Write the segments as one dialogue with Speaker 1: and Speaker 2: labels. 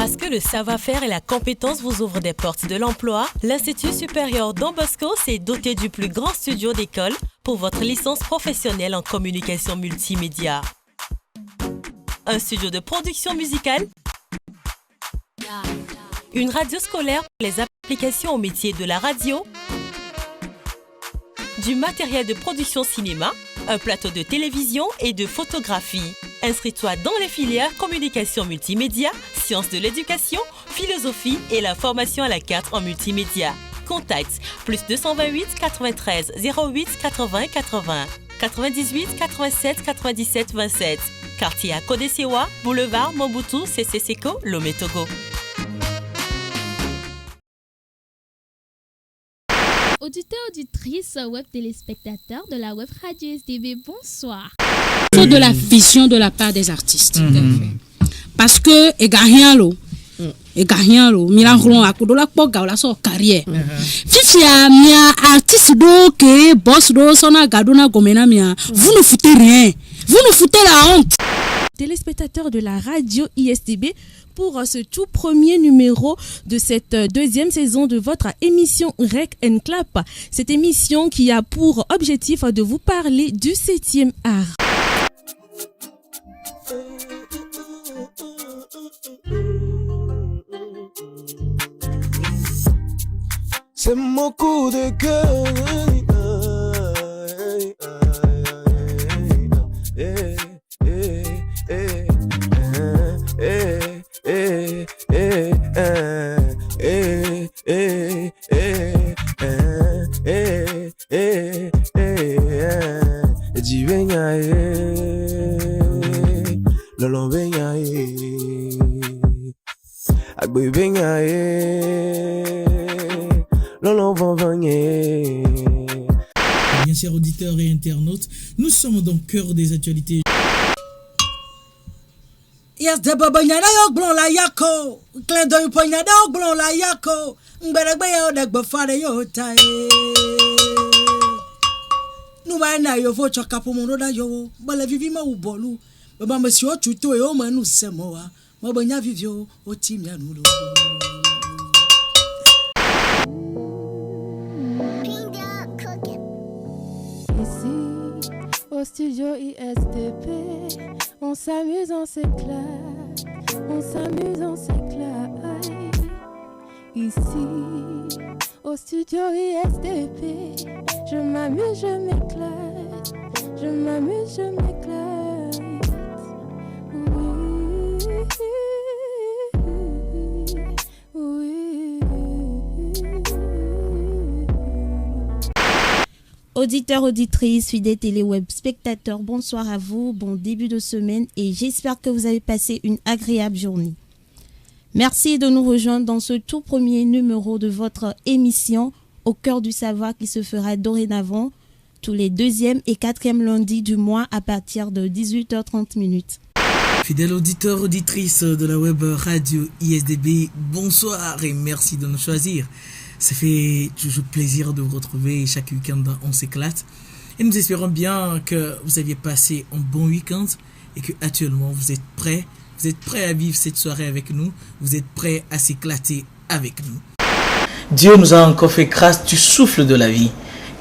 Speaker 1: Parce que le savoir-faire et la compétence vous ouvrent des portes de l'emploi, l'Institut supérieur Don Bosco s'est doté du plus grand studio d'école pour votre licence professionnelle en communication multimédia. Un studio de production musicale, une radio scolaire pour les applications au métier de la radio, du matériel de production cinéma, un plateau de télévision et de photographie. Inscris-toi dans les filières communication multimédia, sciences de l'éducation, philosophie et la formation à la carte en multimédia. Contacts +228 93 08 80 80 98 87 97 27. Quartier à Kodesewa, boulevard Mobutu Sese Seko, Lomé Togo.
Speaker 2: Auditeurs, auditrices, web téléspectateurs de la web radio SDB, bonsoir.
Speaker 3: De la vision de la part des artistes. Parce que Egarialo, Milan Akudola Poga, so carrière. Fifi a mia artiste do que boss do sona gadona gomena mia. Vous ne foutez rien. Vous nous foutez la honte.
Speaker 2: Téléspectateurs de la radio ISDB, pour ce tout premier numéro de cette deuxième saison de votre émission Rec and Clap. Cette émission qui a pour objectif de vous parler du 7e art.
Speaker 4: C'est mon coup de cœur.
Speaker 5: Bien chers auditeurs et internautes, nous sommes dans le cœur des actualités.
Speaker 6: Yes, de babanyada yok blon la yako. Klendo yupanyada yok blon la yako. Mberegbe yo degbe fare yo tai. Nuba na yo fo choka po mono da yo. Bale vivi ma ubolu. Baba monsieur tuto e o manu semoa. Mabanya vivio o timia nulo.
Speaker 7: Ici, au studio ISDP, on s'amuse, on s'éclate, on s'amuse, on s'éclate. Ici, au studio ISDP, je m'amuse, je m'éclate, je m'amuse, je m'éclate. Oui, oui.
Speaker 2: Auditeurs, auditrices, fidèles télé-web spectateurs, bonsoir à vous, bon début de semaine et j'espère que vous avez passé une agréable journée. Merci de nous rejoindre dans ce tout premier numéro de votre émission Au cœur du savoir qui se fera dorénavant tous les 2e et 4e lundis du mois à partir de 18h30.
Speaker 5: Fidèles auditeurs, auditrices de la web radio ISDB, bonsoir et merci de nous choisir. Ça fait toujours plaisir de vous retrouver chaque week-end, on s'éclate. Et nous espérons bien que vous aviez passé un bon week-end et que actuellement vous êtes prêts à vivre cette soirée avec nous, vous êtes prêts à s'éclater avec nous. Dieu nous a encore fait grâce du souffle de la vie.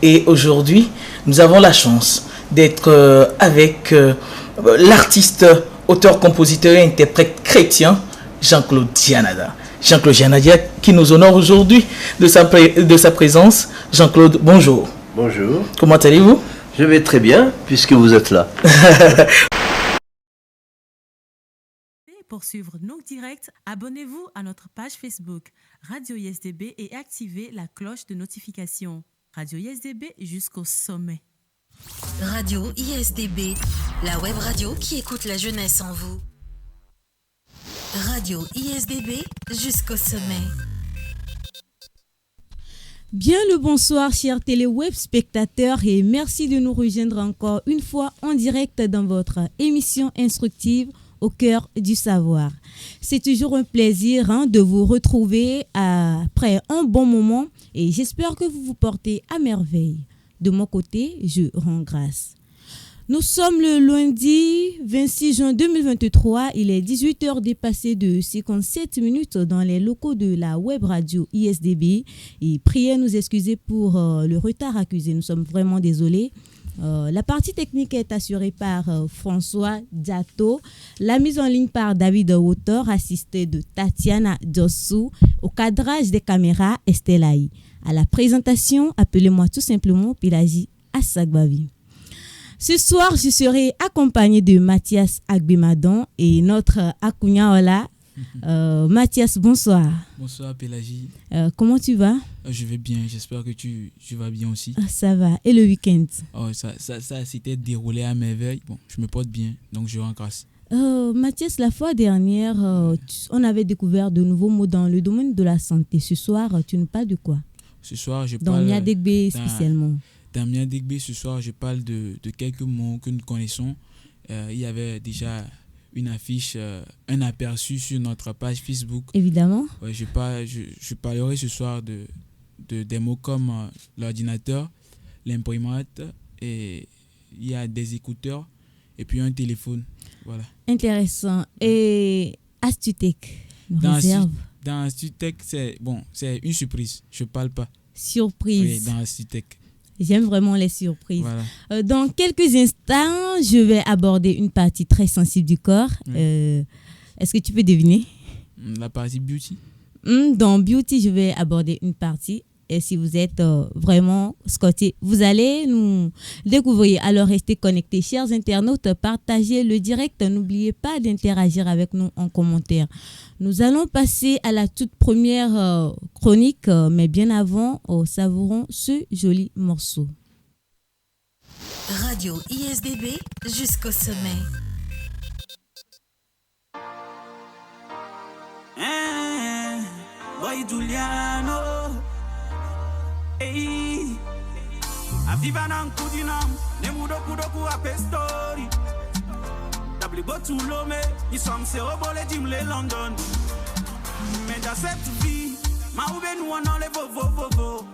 Speaker 5: Et aujourd'hui, nous avons la chance d'être avec l'artiste, auteur, compositeur et interprète chrétien, Jean-Claude Dianada. Jean-Claude Dianada qui nous honore aujourd'hui de sa présence. Jean-Claude, bonjour.
Speaker 8: Bonjour.
Speaker 5: Comment allez-vous?
Speaker 8: Je vais très bien puisque vous êtes là.
Speaker 1: Pour suivre nos directs, abonnez-vous à notre page Facebook Radio ISDB et activez la cloche de notification. Radio ISDB jusqu'au sommet.
Speaker 9: Radio ISDB, la web radio qui écoute la jeunesse en vous. Radio ISDB jusqu'au sommet.
Speaker 2: Bien le bonsoir chers télé-web spectateurs et merci de nous rejoindre encore une fois en direct dans votre émission instructive Au cœur du savoir. C'est toujours un plaisir de vous retrouver après un bon moment et j'espère que vous vous portez à merveille. De mon côté, je rends grâce. Nous sommes le lundi 26 juin 2023. Il est 18h dépassé de 57 minutes dans les locaux de la web radio ISDB. Et priez à nous excuser pour le retard accusé. Nous sommes vraiment désolés. La partie technique est assurée par François Diato. La mise en ligne par David Wotor, assisté de Tatiana Dossou. Au cadrage des caméras, Estelaï. À la présentation, appelez-moi tout simplement Pilaji Assagbavi. Ce soir, je serai accompagné de Mathias Agbemadon et notre Akunya Ola. Mathias, bonsoir.
Speaker 10: Bonsoir Pélagie.
Speaker 2: Comment tu vas?
Speaker 10: Je vais bien, j'espère que tu vas bien aussi.
Speaker 2: Ça va. Et le week-end?
Speaker 10: Ça s'était déroulé à merveille. Bon, je me porte bien, donc je rends grâce.
Speaker 2: Mathias, la fois dernière, on avait découvert de nouveaux mots dans le domaine de la santé. Ce soir, tu nous parles de quoi?
Speaker 10: Ce soir, je
Speaker 2: parle... Dans Miadegbe spécialement.
Speaker 10: Dans Miadegbe, ce soir, je parle de quelques mots que nous connaissons. Il y avait déjà une affiche, un aperçu sur notre page Facebook.
Speaker 2: Évidemment.
Speaker 10: Ouais, je parlerai ce soir des mots comme l'ordinateur, l'imprimante, et il y a des écouteurs et puis un téléphone. Voilà.
Speaker 2: Intéressant. Et Astutech
Speaker 10: dans Astutech, c'est une surprise. Je ne parle pas.
Speaker 2: Surprise.
Speaker 10: Oui, dans Astutech.
Speaker 2: J'aime vraiment les surprises.
Speaker 10: Voilà.
Speaker 2: Dans quelques instants, je vais aborder une partie très sensible du corps. Oui. Est-ce que tu peux deviner?
Speaker 10: La partie beauty.
Speaker 2: Dans beauty, je vais aborder une partie. Et si vous êtes vraiment scotché, vous allez nous découvrir. Alors restez connectés, chers internautes, partagez le direct. N'oubliez pas d'interagir avec nous en commentaire. Nous allons passer à la toute première chronique, mais bien avant, savourons ce joli morceau.
Speaker 9: Radio ISDB jusqu'au sommet.
Speaker 11: Boy Giuliano. Hey, aviva nan kudinam, ne mudoku a pestori. Dabli botu lome, ni som se obole dimle London. Mais dans cette vie, ma oube nous on enlève vo.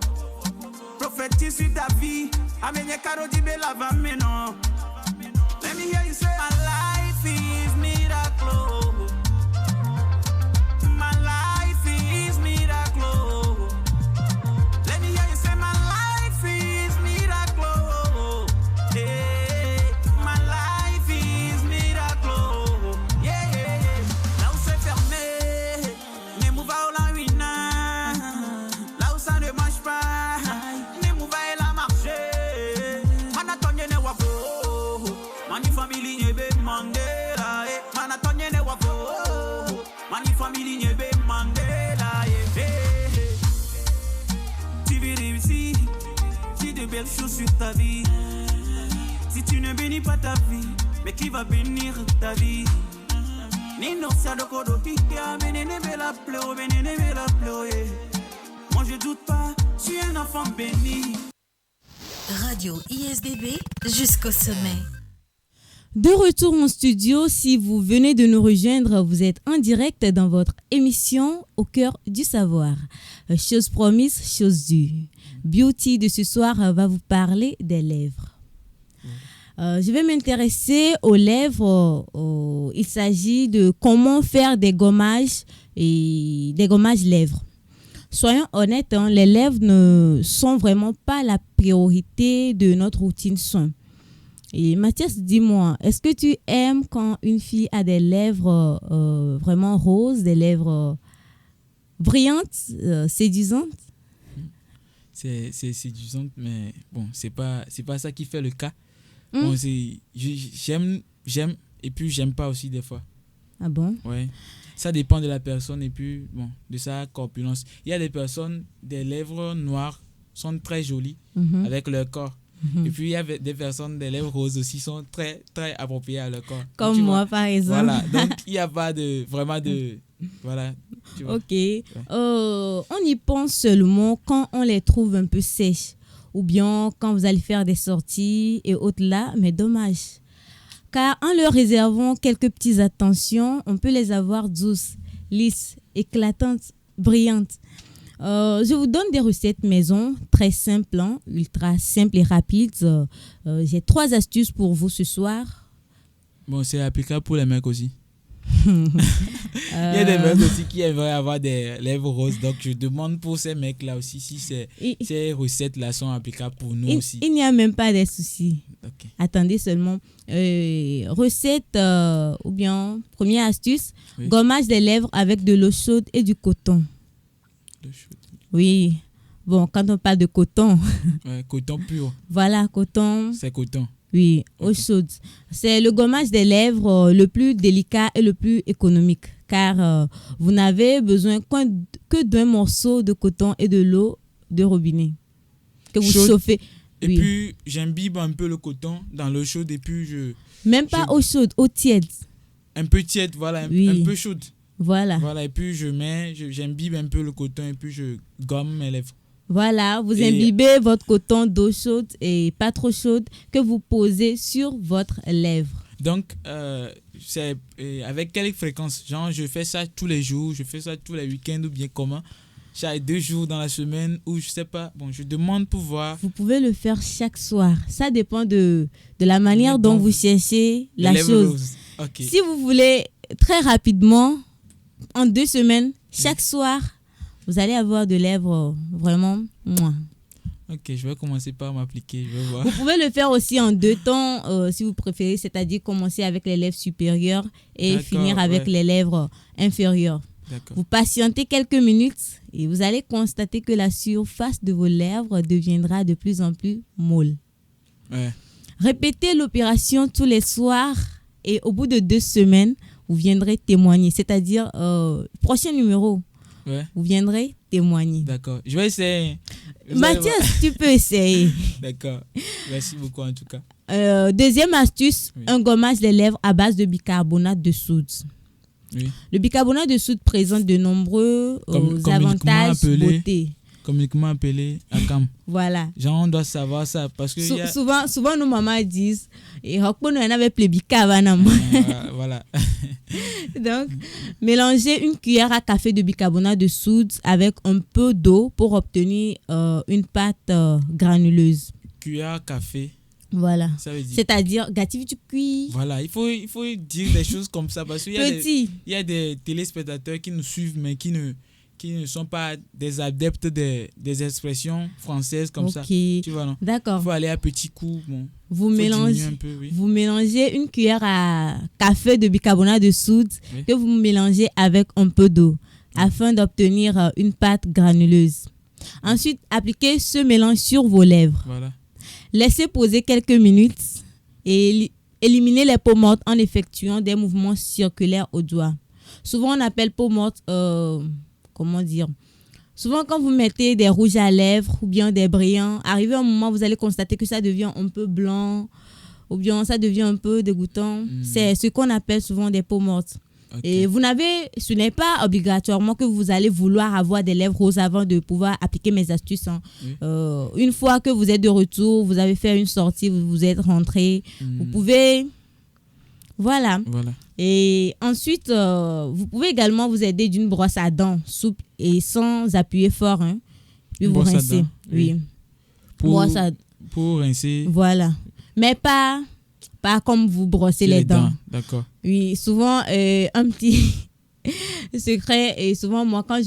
Speaker 11: Prophétise sur ta vie, amenye karo di bela va meno. Let me hear you say, my life is miracle. My life is miracle. Belle chose sur ta vie. Si tu ne bénis pas ta vie, mais qui va bénir ta vie? Nino Sadokodo Pika, Benene Bella Pleo, Benene Bella Pleo. Moi je doute pas, je suis un enfant béni.
Speaker 9: Radio ISDB jusqu'au sommet.
Speaker 2: De retour en studio, si vous venez de nous rejoindre, vous êtes en direct dans votre émission Au cœur du savoir. Chose promise, chose due. Beauty de ce soir va vous parler des lèvres. Je vais m'intéresser aux lèvres. Il s'agit de comment faire des gommages lèvres. Soyons honnêtes, les lèvres ne sont vraiment pas la priorité de notre routine soin. Et Mathias, dis-moi, est-ce que tu aimes quand une fille a des lèvres vraiment roses, des lèvres brillantes, séduisantes?
Speaker 10: C'est séduisante, mais bon, c'est pas ça qui fait le cas. Bon, j'aime et puis j'aime pas aussi des fois.
Speaker 2: Ah bon?
Speaker 10: Ouais. Ça dépend de la personne et puis bon, de sa corpulence. Il y a des personnes, des lèvres noires sont très jolies avec leur corps. Et puis il y a des personnes, des lèvres roses aussi sont très très appropriées à leur corps.
Speaker 2: Comme donc, moi par exemple.
Speaker 10: Voilà, donc il n'y a pas vraiment de voilà.
Speaker 2: Ok. Ouais. On y pense seulement quand on les trouve un peu sèches ou bien quand vous allez faire des sorties et autres là, mais dommage. Car en leur réservant quelques petites attentions, on peut les avoir douces, lisses, éclatantes, brillantes. Je vous donne des recettes maison très simples, hein, ultra simples et rapides. J'ai 3 astuces pour vous ce soir.
Speaker 10: Bon, c'est applicable pour les mecs aussi. Il y a des mecs aussi qui aimeraient avoir des lèvres roses. Donc, je demande pour ces mecs-là aussi si ces recettes-là sont applicables pour nous aussi.
Speaker 2: Il n'y a même pas de soucis.
Speaker 10: Okay.
Speaker 2: Attendez seulement. Recette ou bien première astuce, gommage des lèvres avec de l'eau chaude et du coton. Oui. Bon, quand on parle de coton.
Speaker 10: Coton pur.
Speaker 2: Voilà, coton.
Speaker 10: C'est coton.
Speaker 2: Oui, eau chaude. C'est le gommage des lèvres le plus délicat et le plus économique, car vous n'avez besoin que d'un morceau de coton et de l'eau de robinet que vous chauffez.
Speaker 10: Et puis, j'imbibe un peu le coton dans l'eau chaude et puis
Speaker 2: Même pas eau chaude, eau tiède.
Speaker 10: Un peu tiède, voilà, un peu chaude.
Speaker 2: Voilà.
Speaker 10: Et puis, j'imbibe un peu le coton et puis je gomme mes lèvres.
Speaker 2: Voilà, vous imbibez votre coton d'eau chaude et pas trop chaude que vous posez sur votre lèvre.
Speaker 10: Donc, c'est avec quelle fréquence? Genre, je fais ça tous les jours, je fais ça tous les week-ends ou bien comment? Chaque 2 jours dans la semaine ou je sais pas. Bon, je demande pour voir.
Speaker 2: Vous pouvez le faire chaque soir. Ça dépend de la manière dont vous cherchez la chose.
Speaker 10: Okay.
Speaker 2: Si vous voulez très rapidement, en 2 semaines, chaque soir, vous allez avoir de lèvres vraiment moins.
Speaker 10: Ok, je vais commencer par m'appliquer, je vais voir.
Speaker 2: Vous pouvez le faire aussi en 2 temps, si vous préférez, c'est-à-dire commencer avec les lèvres supérieures et finir avec les lèvres inférieures. Vous patientez quelques minutes et vous allez constater que la surface de vos lèvres deviendra de plus en plus molle. Répétez l'opération tous les soirs et au bout de 2 semaines, vous viendrez témoigner. C'est-à-dire, prochain numéro, vous viendrez témoigner.
Speaker 10: D'accord. Je vais essayer.
Speaker 2: Mathias, tu peux essayer.
Speaker 10: D'accord. Merci beaucoup en tout cas.
Speaker 2: Deuxième astuce, un gommage des lèvres à base de bicarbonate de soude.
Speaker 10: Oui.
Speaker 2: Le bicarbonate de soude présente de nombreux avantages beauté.
Speaker 10: Communiquement appelé ACAM.
Speaker 2: Voilà.
Speaker 10: Genre, on doit savoir ça parce que
Speaker 2: souvent nos mamans disent et avait plus
Speaker 10: voilà.
Speaker 2: Donc, mélangez une cuillère à café de bicarbonate de soude avec un peu d'eau pour obtenir une pâte granuleuse.
Speaker 10: Cuillère à café.
Speaker 2: Voilà.
Speaker 10: Ça veut dire...
Speaker 2: C'est-à-dire, gâtif tu cuis.
Speaker 10: Voilà, il faut dire des choses comme ça parce qu'il y a des téléspectateurs qui nous suivent mais qui ne sont pas des adeptes des expressions françaises comme ça. Tu vois, non?
Speaker 2: D'accord.
Speaker 10: Il faut aller à petits coups. Bon.
Speaker 2: Vous mélangez une cuillère à café de bicarbonate de soude que vous mélangez avec un peu d'eau afin d'obtenir une pâte granuleuse. Ensuite, appliquez ce mélange sur vos lèvres.
Speaker 10: Voilà.
Speaker 2: Laissez poser quelques minutes et éliminez les peaux mortes en effectuant des mouvements circulaires au doigt. Souvent, on appelle peau morte... comment dire? Souvent, quand vous mettez des rouges à lèvres ou bien des brillants, arrivé un moment, vous allez constater que ça devient un peu blanc ou bien ça devient un peu dégoûtant. C'est ce qu'on appelle souvent des peaux mortes. Et ce n'est pas obligatoirement que vous allez vouloir avoir des lèvres roses avant de pouvoir appliquer mes astuces. Une fois que vous êtes de retour, vous avez fait une sortie, vous êtes rentré, vous pouvez... Voilà. Et ensuite, vous pouvez également vous aider d'une brosse à dents souple et sans appuyer fort. Puis vous rincez. Oui.
Speaker 10: Pour rincer.
Speaker 2: Voilà. Mais pas comme vous brossez les dents.
Speaker 10: D'accord.
Speaker 2: Oui, souvent, un petit secret. Et souvent, moi, quand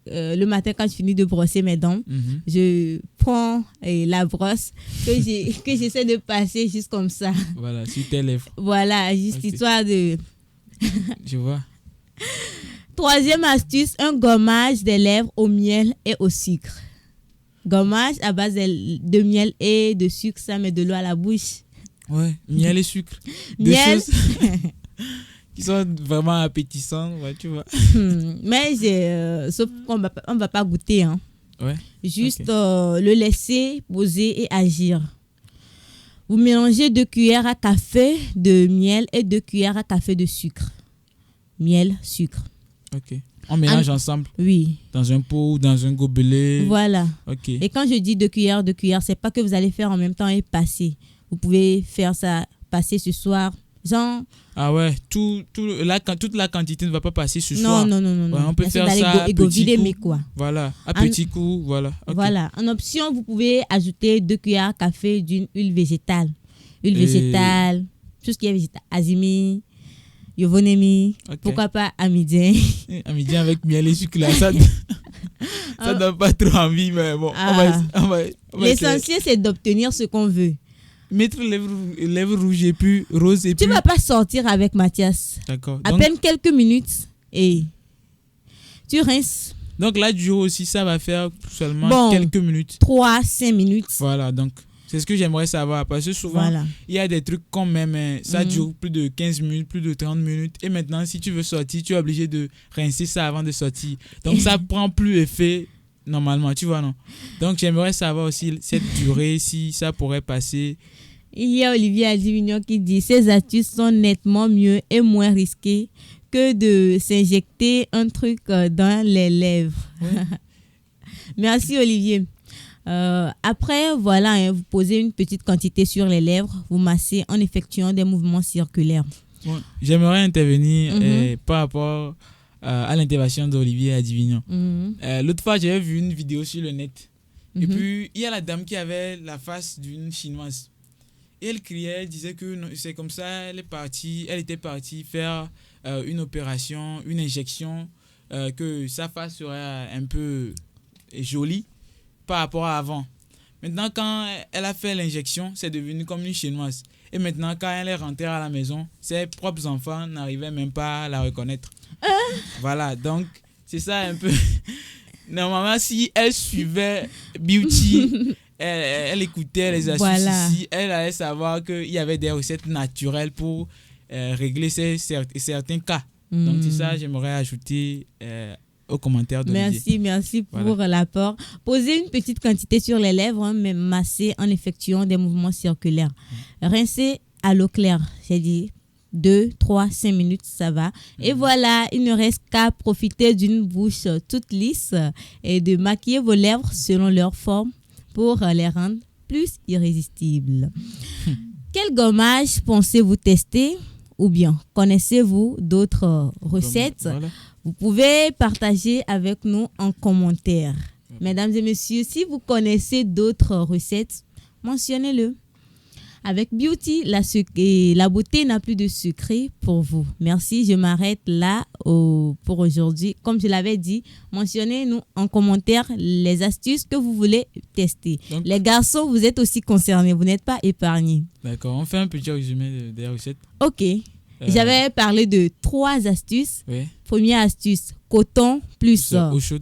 Speaker 2: le matin, quand je finis de brosser mes dents, je prends la brosse que j'essaie de passer juste comme ça.
Speaker 10: Voilà, sur tes lèvres.
Speaker 2: Voilà, juste histoire de...
Speaker 10: Je vois.
Speaker 2: Troisième astuce, un gommage des lèvres au miel et au sucre. Gommage à base de miel et de sucre, ça met de l'eau à la bouche.
Speaker 10: Ouais, miel et sucre.
Speaker 2: Miel.
Speaker 10: Choses qui sont vraiment appétissantes, tu vois.
Speaker 2: Mais sauf qu'on on va pas goûter. Juste le laisser poser et agir. Vous mélangez 2 cuillères à café de miel et 2 cuillères à café de sucre. Miel, sucre.
Speaker 10: Ok. On mélange ensemble.
Speaker 2: Oui.
Speaker 10: Dans un pot ou dans un gobelet.
Speaker 2: Voilà.
Speaker 10: Ok.
Speaker 2: Et quand je dis 2 cuillères, c'est pas que vous allez faire en même temps et passer. Vous pouvez faire ça, passer ce soir Genre...
Speaker 10: Ah ouais, toute la quantité ne va pas passer ce soir.
Speaker 2: Non.
Speaker 10: Ouais, on peut faire ça à petit coup.
Speaker 2: Quoi.
Speaker 10: Voilà, à petit coup, voilà. Okay.
Speaker 2: Voilà, en option, vous pouvez ajouter 2 cuillères à café d'une huile végétale. Huile végétale, tout ce qui est végétal. Azimi, yovonemi, pourquoi pas amidien.
Speaker 10: Amidien avec miel et sucre là, ça donne pas trop envie, mais bon, on va
Speaker 2: l'essentiel, c'est d'obtenir ce qu'on veut.
Speaker 10: Mettre lèvres rouges et puis rose et puis...
Speaker 2: Tu vas pas sortir avec Mathias.
Speaker 10: D'accord.
Speaker 2: À peine quelques minutes et tu rinces.
Speaker 10: Donc là, du jour aussi, ça va faire seulement quelques minutes.
Speaker 2: 3-5 minutes.
Speaker 10: Voilà, donc c'est ce que j'aimerais savoir. Parce que souvent, il y a des trucs quand même, ça dure plus de 15 minutes, plus de 30 minutes. Et maintenant, si tu veux sortir, tu es obligé de rincer ça avant de sortir. Donc ça prend plus effet normalement, tu vois, non? Donc j'aimerais savoir aussi cette durée, si ça pourrait passer.
Speaker 2: Il y a Olivier Adivignon qui dit: ces astuces sont nettement mieux et moins risquées que de s'injecter un truc dans les lèvres. Merci Olivier. Après, voilà, vous posez une petite quantité sur les lèvres, vous massez en effectuant des mouvements circulaires.
Speaker 10: Bon, j'aimerais intervenir par rapport à l'intervention d'Olivier Adivignon. L'autre fois, j'avais vu une vidéo sur le net. Et puis, il y a la dame qui avait la face d'une Chinoise. Et elle criait, elle disait que c'est comme ça, elle était partie faire une opération, une injection, que sa face serait un peu jolie par rapport à avant. Maintenant, quand elle a fait l'injection, c'est devenu comme une Chinoise. Et maintenant, quand elle est rentrée à la maison, ses propres enfants n'arrivaient même pas à la reconnaître. Voilà, donc c'est ça un peu. Normalement, si elle suivait Beauty, elle écoutait les astuces ici, elle allait savoir qu'il y avait des recettes naturelles pour régler certains cas. Donc c'est ça, j'aimerais ajouter aux commentaires d'Olivier.
Speaker 2: Merci pour l'apport. Posez une petite quantité sur les lèvres, mais massez en effectuant des mouvements circulaires. Rincez à l'eau claire, j'ai dit 2, 3, 5 minutes, ça va. Et voilà, il ne reste qu'à profiter d'une bouche toute lisse et de maquiller vos lèvres selon leur forme pour les rendre plus irrésistibles. Quel gommage pensez-vous tester? Ou bien, connaissez-vous d'autres recettes? Vous pouvez partager avec nous en commentaire. Mesdames et messieurs, si vous connaissez d'autres recettes, mentionnez-le. Avec Beauty, la beauté n'a plus de secret pour vous. Merci, je m'arrête là pour aujourd'hui. Comme je l'avais dit, mentionnez-nous en commentaire les astuces que vous voulez tester. Donc, les garçons, vous êtes aussi concernés, vous n'êtes pas épargnés. D'accord,
Speaker 10: on fait un petit résumé des recettes.
Speaker 2: Ok. J'avais parlé de 3 astuces. Oui. Première astuce, coton plus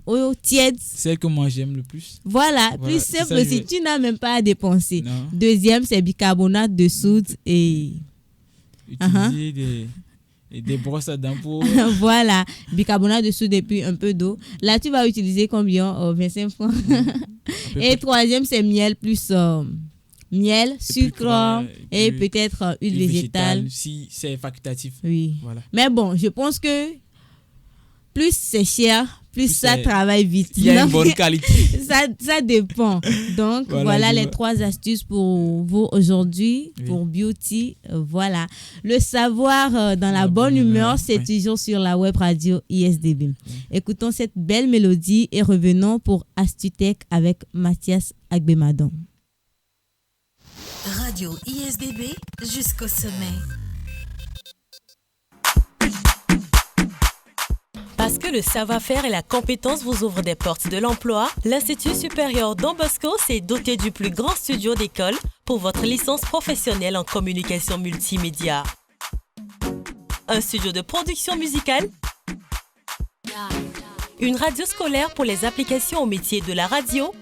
Speaker 2: eau tiède.
Speaker 10: Celle que moi j'aime le plus.
Speaker 2: Voilà, plus simple si tu n'as même pas à dépenser. Non. Deuxième, c'est bicarbonate de soude et...
Speaker 10: Utiliser des brosses à dents pour...
Speaker 2: Voilà, bicarbonate de soude et puis un peu d'eau. Là, tu vas utiliser combien? 25 francs. Et troisième, c'est miel plus... miel, sucre et peut-être huile végétale.
Speaker 10: Si c'est facultatif.
Speaker 2: Oui. Voilà. Mais bon, je pense que plus c'est cher, plus ça travaille vite.
Speaker 10: Il y a une bonne qualité.
Speaker 2: Ça dépend. Donc, voilà les 3 astuces pour vous aujourd'hui, pour Beauty. Voilà. Le savoir dans la bonne humeur, c'est toujours sur la web radio ISDB. Écoutons cette belle mélodie et revenons pour Astutech avec Mathias Agbemadon.
Speaker 9: Radio ISDB jusqu'au sommet.
Speaker 1: Parce que le savoir-faire et la compétence vous ouvrent des portes de l'emploi, l'Institut supérieur Don Bosco s'est doté du plus grand studio d'école pour votre licence professionnelle en communication multimédia. Un studio de production musicale, une radio scolaire pour les applications au métier de la radio,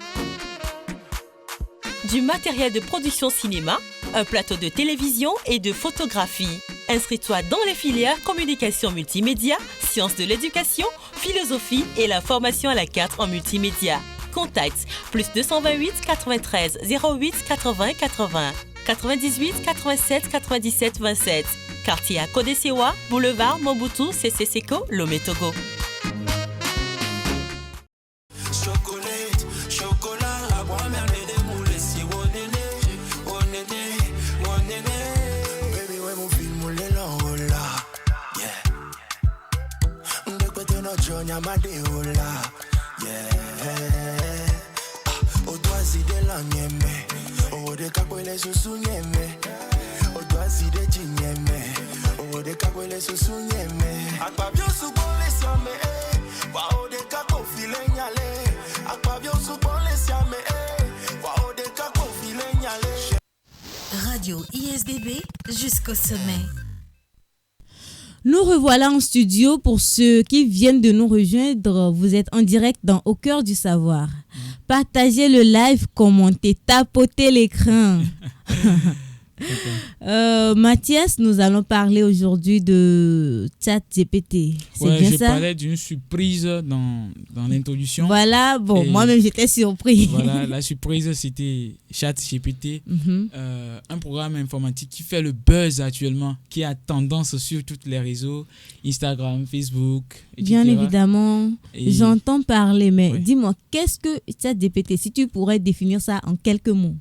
Speaker 1: du matériel de production cinéma, un plateau de télévision et de photographie. Inscris-toi dans les filières communication multimédia, sciences de l'éducation, philosophie et la formation à la carte en multimédia. Contact +228 93 08 80 80 98 87 97 27. Quartier à Kodesewa, boulevard Mobutu, CC-Seko, Lomé Togo.
Speaker 4: Baby, when we feel capoeira susunyeme. Odwasi de chinyeme. O de capoeira susunyeme. Akpabio subole siame. Wa o de kako filenyale. Akpabio subole siame. Wa o de kako filenyale.
Speaker 9: Radio ISDB jusqu'au sommet.
Speaker 2: Nous revoilà en studio pour ceux qui viennent de nous rejoindre. Vous êtes en direct dans Au cœur du savoir. Partagez le live, commentez, tapotez l'écran. Mathias, nous allons parler aujourd'hui de ChatGPT. C'est bien
Speaker 10: je
Speaker 2: ça?
Speaker 10: parlais d'une surprise dans l'introduction.
Speaker 2: Voilà, bon, moi-même j'étais surpris.
Speaker 10: Voilà, la surprise c'était ChatGPT, un programme informatique qui fait le buzz actuellement, qui a tendance sur tous les réseaux, Instagram, Facebook, etc.
Speaker 2: Bien évidemment, j'entends parler, mais dis-moi, qu'est-ce que ChatGPT, si tu pourrais définir ça en quelques mots?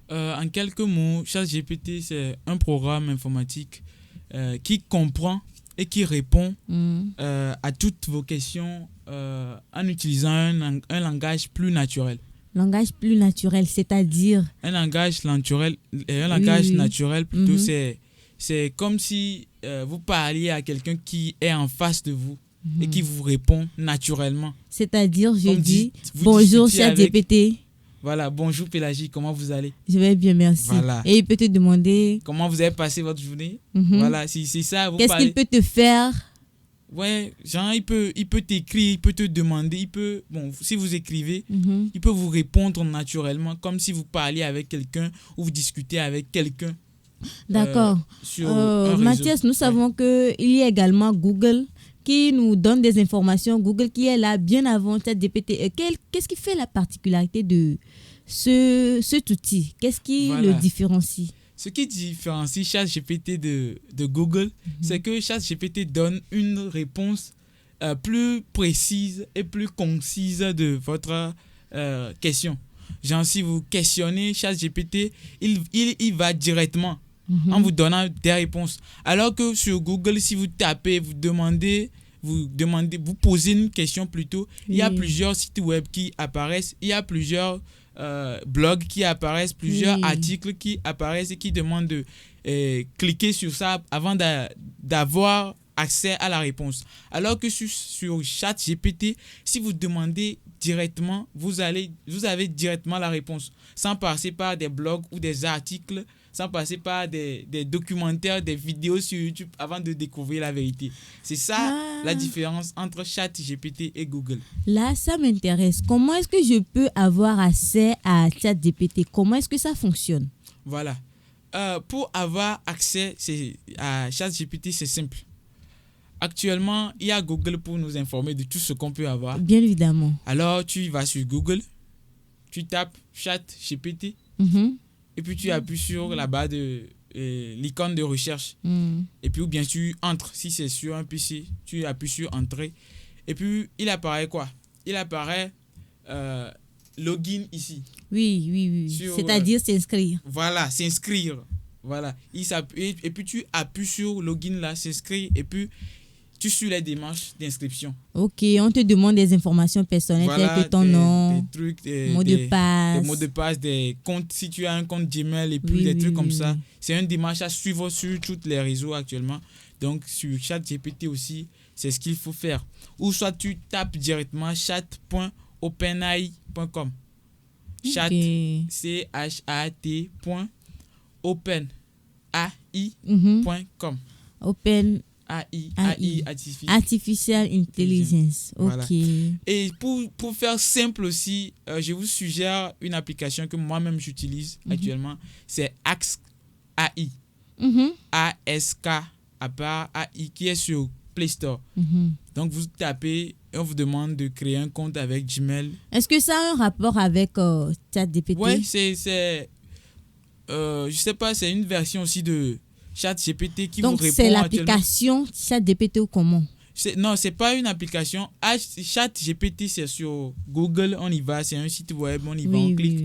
Speaker 10: En quelques mots, ChatGPT, c'est un programme informatique qui comprend et qui répond à toutes vos questions en utilisant un langage plus naturel.
Speaker 2: Langage plus naturel, c'est-à-dire?
Speaker 10: Un langage naturel, naturel plutôt, c'est comme si vous parliez à quelqu'un qui est en face de vous et qui vous répond naturellement.
Speaker 2: C'est-à-dire, je dis bonjour ChatGPT.
Speaker 10: Voilà, bonjour Pélagie, comment vous allez?
Speaker 2: Je vais bien, merci.
Speaker 10: Voilà.
Speaker 2: Et il peut te demander...
Speaker 10: Comment vous avez passé votre journée? Voilà, c'est ça.
Speaker 2: Qu'est-ce qu'il peut te faire?
Speaker 10: Ouais, genre, il peut t'écrire, il peut te demander, si vous écrivez, il peut vous répondre naturellement, comme si vous parliez avec quelqu'un ou vous discutez avec quelqu'un.
Speaker 2: D'accord. Mathias, nous savons qu'il y a également Google qui nous donne des informations. Google qui est là bien avant ChatGPT. Qu'est-ce qui fait la particularité de cet outil? Qu'est-ce qui le différencie?
Speaker 10: Ce qui différencie ChatGPT de Google, c'est que ChatGPT donne une réponse plus précise et plus concise de votre question. Genre, si vous questionnez ChatGPT, il va directement en vous donnant des réponses. Alors que sur Google, si vous tapez, vous posez une question plutôt, il y a plusieurs sites web qui apparaissent, il y a plusieurs blogs qui apparaissent, plusieurs articles qui apparaissent et qui demandent de cliquer sur ça avant d'avoir accès à la réponse. Alors que sur ChatGPT, si vous demandez directement, vous avez directement la réponse, sans passer par des blogs ou des articles, sans passer par des documentaires, des vidéos sur YouTube avant de découvrir la vérité. C'est ça la différence entre ChatGPT et Google.
Speaker 2: Là, ça m'intéresse. Comment est-ce que je peux avoir accès à ChatGPT? Comment est-ce que ça fonctionne?
Speaker 10: Voilà. Pour avoir accès à ChatGPT, c'est simple. Actuellement, il y a Google pour nous informer de tout ce qu'on peut avoir.
Speaker 2: Bien évidemment.
Speaker 10: Alors, tu vas sur Google, tu tapes ChatGPT, et puis tu appuies sur la barre de l'icône de recherche. Et puis, ou bien tu entres. Si c'est sur un PC, tu appuies sur Entrer. Et puis, il apparaît quoi? Il apparaît Login ici.
Speaker 2: Oui. C'est-à-dire s'inscrire.
Speaker 10: Voilà, s'inscrire. Voilà. Et puis, tu appuies sur Login là, s'inscrire. Et puis, tu suis les démarches d'inscription.
Speaker 2: Ok, on te demande des informations personnelles telles que ton nom,
Speaker 10: des trucs,
Speaker 2: mot de passe.
Speaker 10: Des mots de passe, des comptes, si tu as un compte Gmail et puis des trucs comme ça. C'est une démarche à suivre sur tous les réseaux actuellement. Donc, sur ChatGPT aussi, c'est ce qu'il faut faire. Ou soit tu tapes directement chat.openai.com. Chat, chat.openai.com.
Speaker 2: Open
Speaker 10: AI,
Speaker 2: Artificial Intelligence. Ok.
Speaker 10: Voilà. Et pour faire simple aussi, je vous suggère une application que moi-même j'utilise actuellement. C'est Ask AI. ASK à part AI qui est sur Play Store. Donc vous tapez et on vous demande de créer un compte avec Gmail.
Speaker 2: Est-ce que ça a un rapport avec ChatGPT?
Speaker 10: Oui, je sais pas, c'est une version aussi de ChatGPT qui
Speaker 2: donc
Speaker 10: vous répond.
Speaker 2: Donc c'est l'application ChatGPT ou comment?
Speaker 10: Non, c'est pas une application. ChatGPT, c'est sur Google, on y va, c'est un site web, on y va, on clique.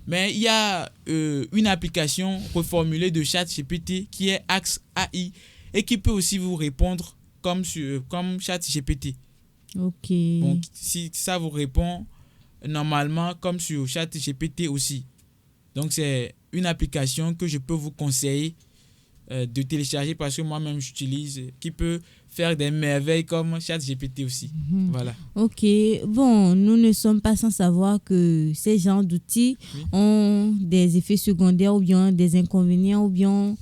Speaker 10: Mais il y a une application reformulée de ChatGPT qui est Ask AI et qui peut aussi vous répondre comme ChatGPT.
Speaker 2: Ok.
Speaker 10: Donc si ça vous répond normalement comme sur ChatGPT aussi. Donc c'est une application que je peux vous conseiller de télécharger parce que moi-même j'utilise, qui peut faire des merveilles comme ChatGPT aussi. Voilà.
Speaker 2: Ok, bon, nous ne sommes pas sans savoir que ces genres d'outils ont des effets secondaires ou bien des inconvénients ou bien,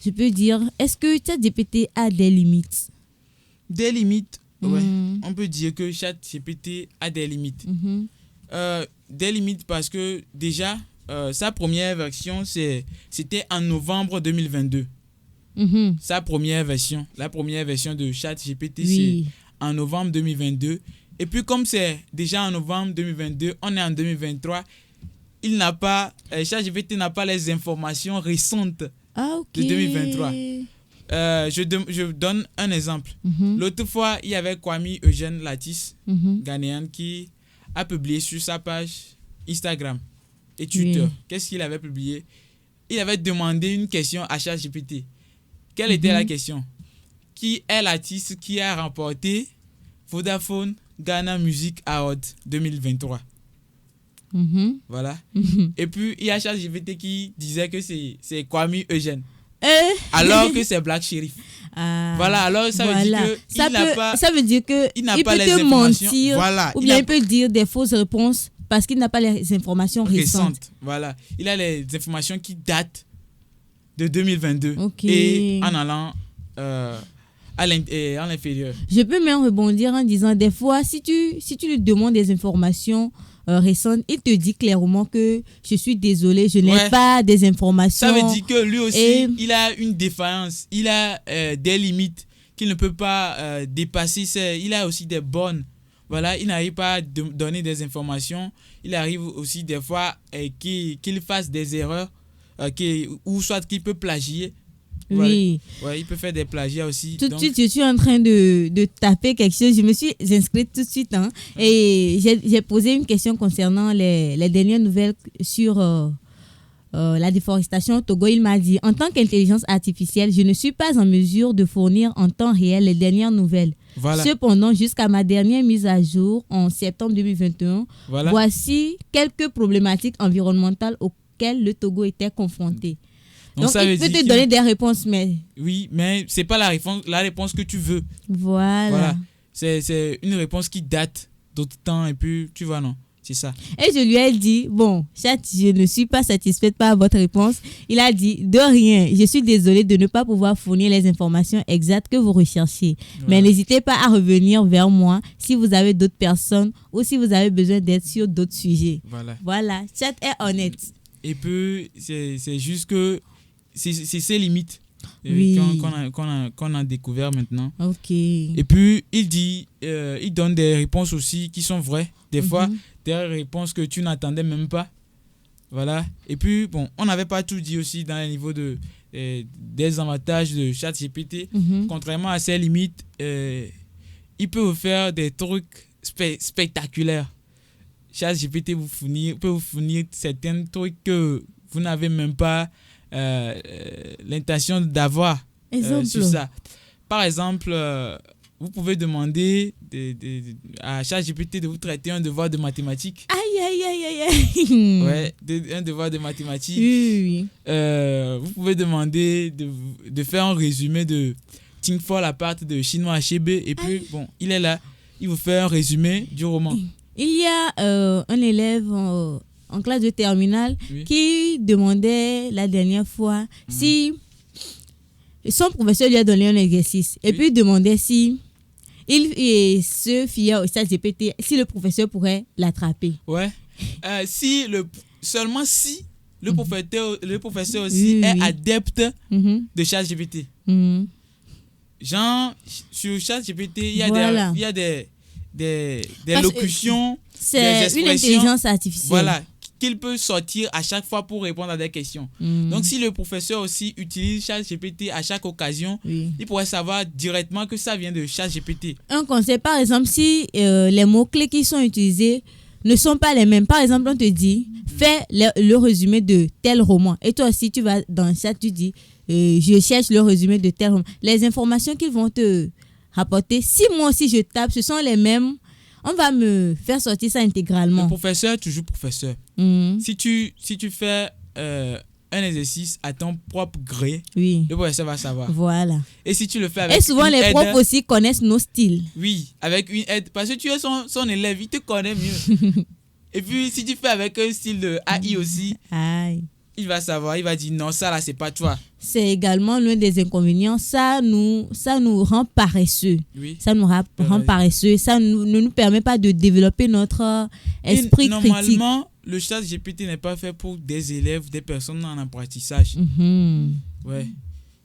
Speaker 2: je peux dire, est-ce que ChatGPT a des limites?
Speaker 10: Des limites, ouais. On peut dire que ChatGPT a des limites. Des limites parce que déjà, sa première version, c'était en novembre 2022. Sa première version, la première version de ChatGPT, c'est en novembre 2022. Et puis comme c'est déjà en novembre 2022, on est en 2023, ChatGPT n'a pas les informations récentes de 2023. Je donne un exemple. L'autre fois, il y avait Kwame Eugène Latisse, ghanéen, qui a publié sur sa page Instagram et Twitter. Qu'est-ce qu'il avait publié? Il avait demandé une question à ChatGPT. Quelle était la question? Qui est l'artiste qui a remporté Vodafone Ghana Music Award 2023? Voilà. Et puis, il y a ChatGPT qui disait que c'est Kwame Eugène. Alors que c'est Black Sherif. Voilà, alors ça veut dire que
Speaker 2: ça veut dire que il peut te mentir, ou bien il peut dire des fausses réponses parce qu'il n'a pas les informations récentes.
Speaker 10: Voilà, il a les informations qui datent de 2022 et en allant à l'inférieur.
Speaker 2: Je peux même rebondir en disant des fois si tu lui demandes des informations récentes, il te dit clairement que je suis désolé, je n'ai pas des informations.
Speaker 10: Ça veut dire que lui aussi, il a une défaillance, il a des limites qu'il ne peut pas dépasser. Il a aussi des bornes. Voilà, il n'arrive pas à donner des informations. Il arrive aussi des fois qu'il fasse des erreurs ou soit qu'il peut plagier.
Speaker 2: Oui.
Speaker 10: Ouais, il peut faire des plagiats aussi.
Speaker 2: Tout de suite, je suis en train de taper quelque chose. Je me suis inscrite tout de suite. Et j'ai posé une question concernant les dernières nouvelles sur la déforestation au Togo. Il m'a dit, en tant qu'intelligence artificielle, je ne suis pas en mesure de fournir en temps réel les dernières nouvelles. Voilà. Cependant, jusqu'à ma dernière mise à jour en septembre 2021, voici quelques problématiques environnementales auxquelles le Togo était confronté. Donc il peut te donner des réponses, mais...
Speaker 10: Oui, mais ce n'est pas la réponse que tu veux.
Speaker 2: Voilà.
Speaker 10: C'est une réponse qui date d'autres temps et puis tu vois, non. C'est ça.
Speaker 2: Et je lui ai dit, bon, chat, je ne suis pas satisfaite par votre réponse. Il a dit, de rien, je suis désolée de ne pas pouvoir fournir les informations exactes que vous recherchez. Mais n'hésitez pas à revenir vers moi si vous avez d'autres personnes ou si vous avez besoin d'aide sur d'autres sujets. Voilà, chat est honnête.
Speaker 10: Et puis, c'est juste que c'est ses limites qu'on a découvert maintenant. Et puis, il donne des réponses aussi qui sont vraies. Des fois, des réponses que tu n'attendais même pas. Voilà. Et puis, bon, on n'avait pas tout dit aussi dans le niveau des avantages de ChatGPT. Contrairement à ses limites, il peut vous faire des trucs spectaculaires. ChatGPT peut vous fournir certains trucs que vous n'avez même pas l'intention d'avoir sur ça. Par exemple, vous pouvez demander à ChatGPT de vous traiter un devoir de mathématiques. Ouais, un devoir de mathématiques.
Speaker 2: Oui.
Speaker 10: Vous pouvez demander de faire un résumé de Think Fall Apart de Chinua Achebe. Et puis, bon, il est là. Il vous fait un résumé du roman.
Speaker 2: Il y a un élève en classe de terminale qui demandait la dernière fois si son professeur lui a donné un exercice. Et puis il demandait si il se fiait au ChatGPT, si le professeur pourrait l'attraper.
Speaker 10: Ouais. Seulement si le professeur aussi est adepte de ChatGPT. Genre, sur ChatGPT, il y a des locutions,
Speaker 2: c'est
Speaker 10: des expressions,
Speaker 2: une intelligence artificielle.
Speaker 10: Voilà, qu'il peut sortir à chaque fois pour répondre à des questions. Donc, si le professeur aussi utilise ChatGPT à chaque occasion, il pourrait savoir directement que ça vient de ChatGPT.
Speaker 2: Un conseil, par exemple, si les mots-clés qui sont utilisés ne sont pas les mêmes. Par exemple, on te dit, fais le résumé de tel roman. Et toi aussi, tu vas dans le chat, tu dis, je cherche le résumé de tel roman. Les informations qu'ils vont te rapporter, si moi aussi je tape, ce sont les mêmes, on va me faire sortir ça intégralement.
Speaker 10: Le professeur, toujours professeur. Si tu fais un exercice à ton propre gré,
Speaker 2: oui,
Speaker 10: le professeur va savoir.
Speaker 2: Voilà.
Speaker 10: Et si tu le fais avec
Speaker 2: et souvent
Speaker 10: une
Speaker 2: les
Speaker 10: aide,
Speaker 2: profs aussi connaissent nos styles.
Speaker 10: Oui, avec une aide, parce que tu es son élève, il te connaît mieux. Et puis si tu fais avec un style de AI aussi,
Speaker 2: Aïe.
Speaker 10: il va savoir, il va dire non, ça là c'est pas toi.
Speaker 2: C'est également l'un des inconvénients. Ça nous rend paresseux.
Speaker 10: Oui.
Speaker 2: Ça nous rend paresseux. Ça ne nous permet pas de développer notre esprit critique.
Speaker 10: Normalement, le chat GPT n'est pas fait pour des élèves, des personnes en apprentissage. Ouais.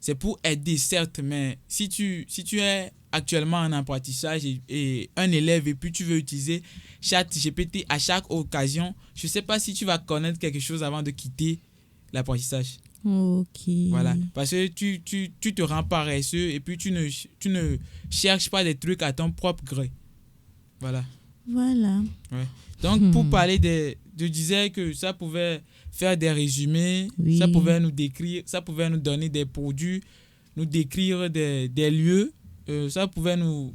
Speaker 10: C'est pour aider, certes, mais si tu es actuellement en apprentissage et un élève et puis tu veux utiliser ChatGPT à chaque occasion, je ne sais pas si tu vas connaître quelque chose avant de quitter l'apprentissage.
Speaker 2: Ok.
Speaker 10: Voilà. Parce que tu te rends paresseux et puis tu ne cherches pas des trucs à ton propre gré. Voilà.
Speaker 2: Voilà.
Speaker 10: Ouais. Donc, pour parler je disais que ça pouvait faire des résumés,
Speaker 2: oui,
Speaker 10: ça pouvait nous décrire, ça pouvait nous donner des produits, nous décrire des lieux, ça pouvait nous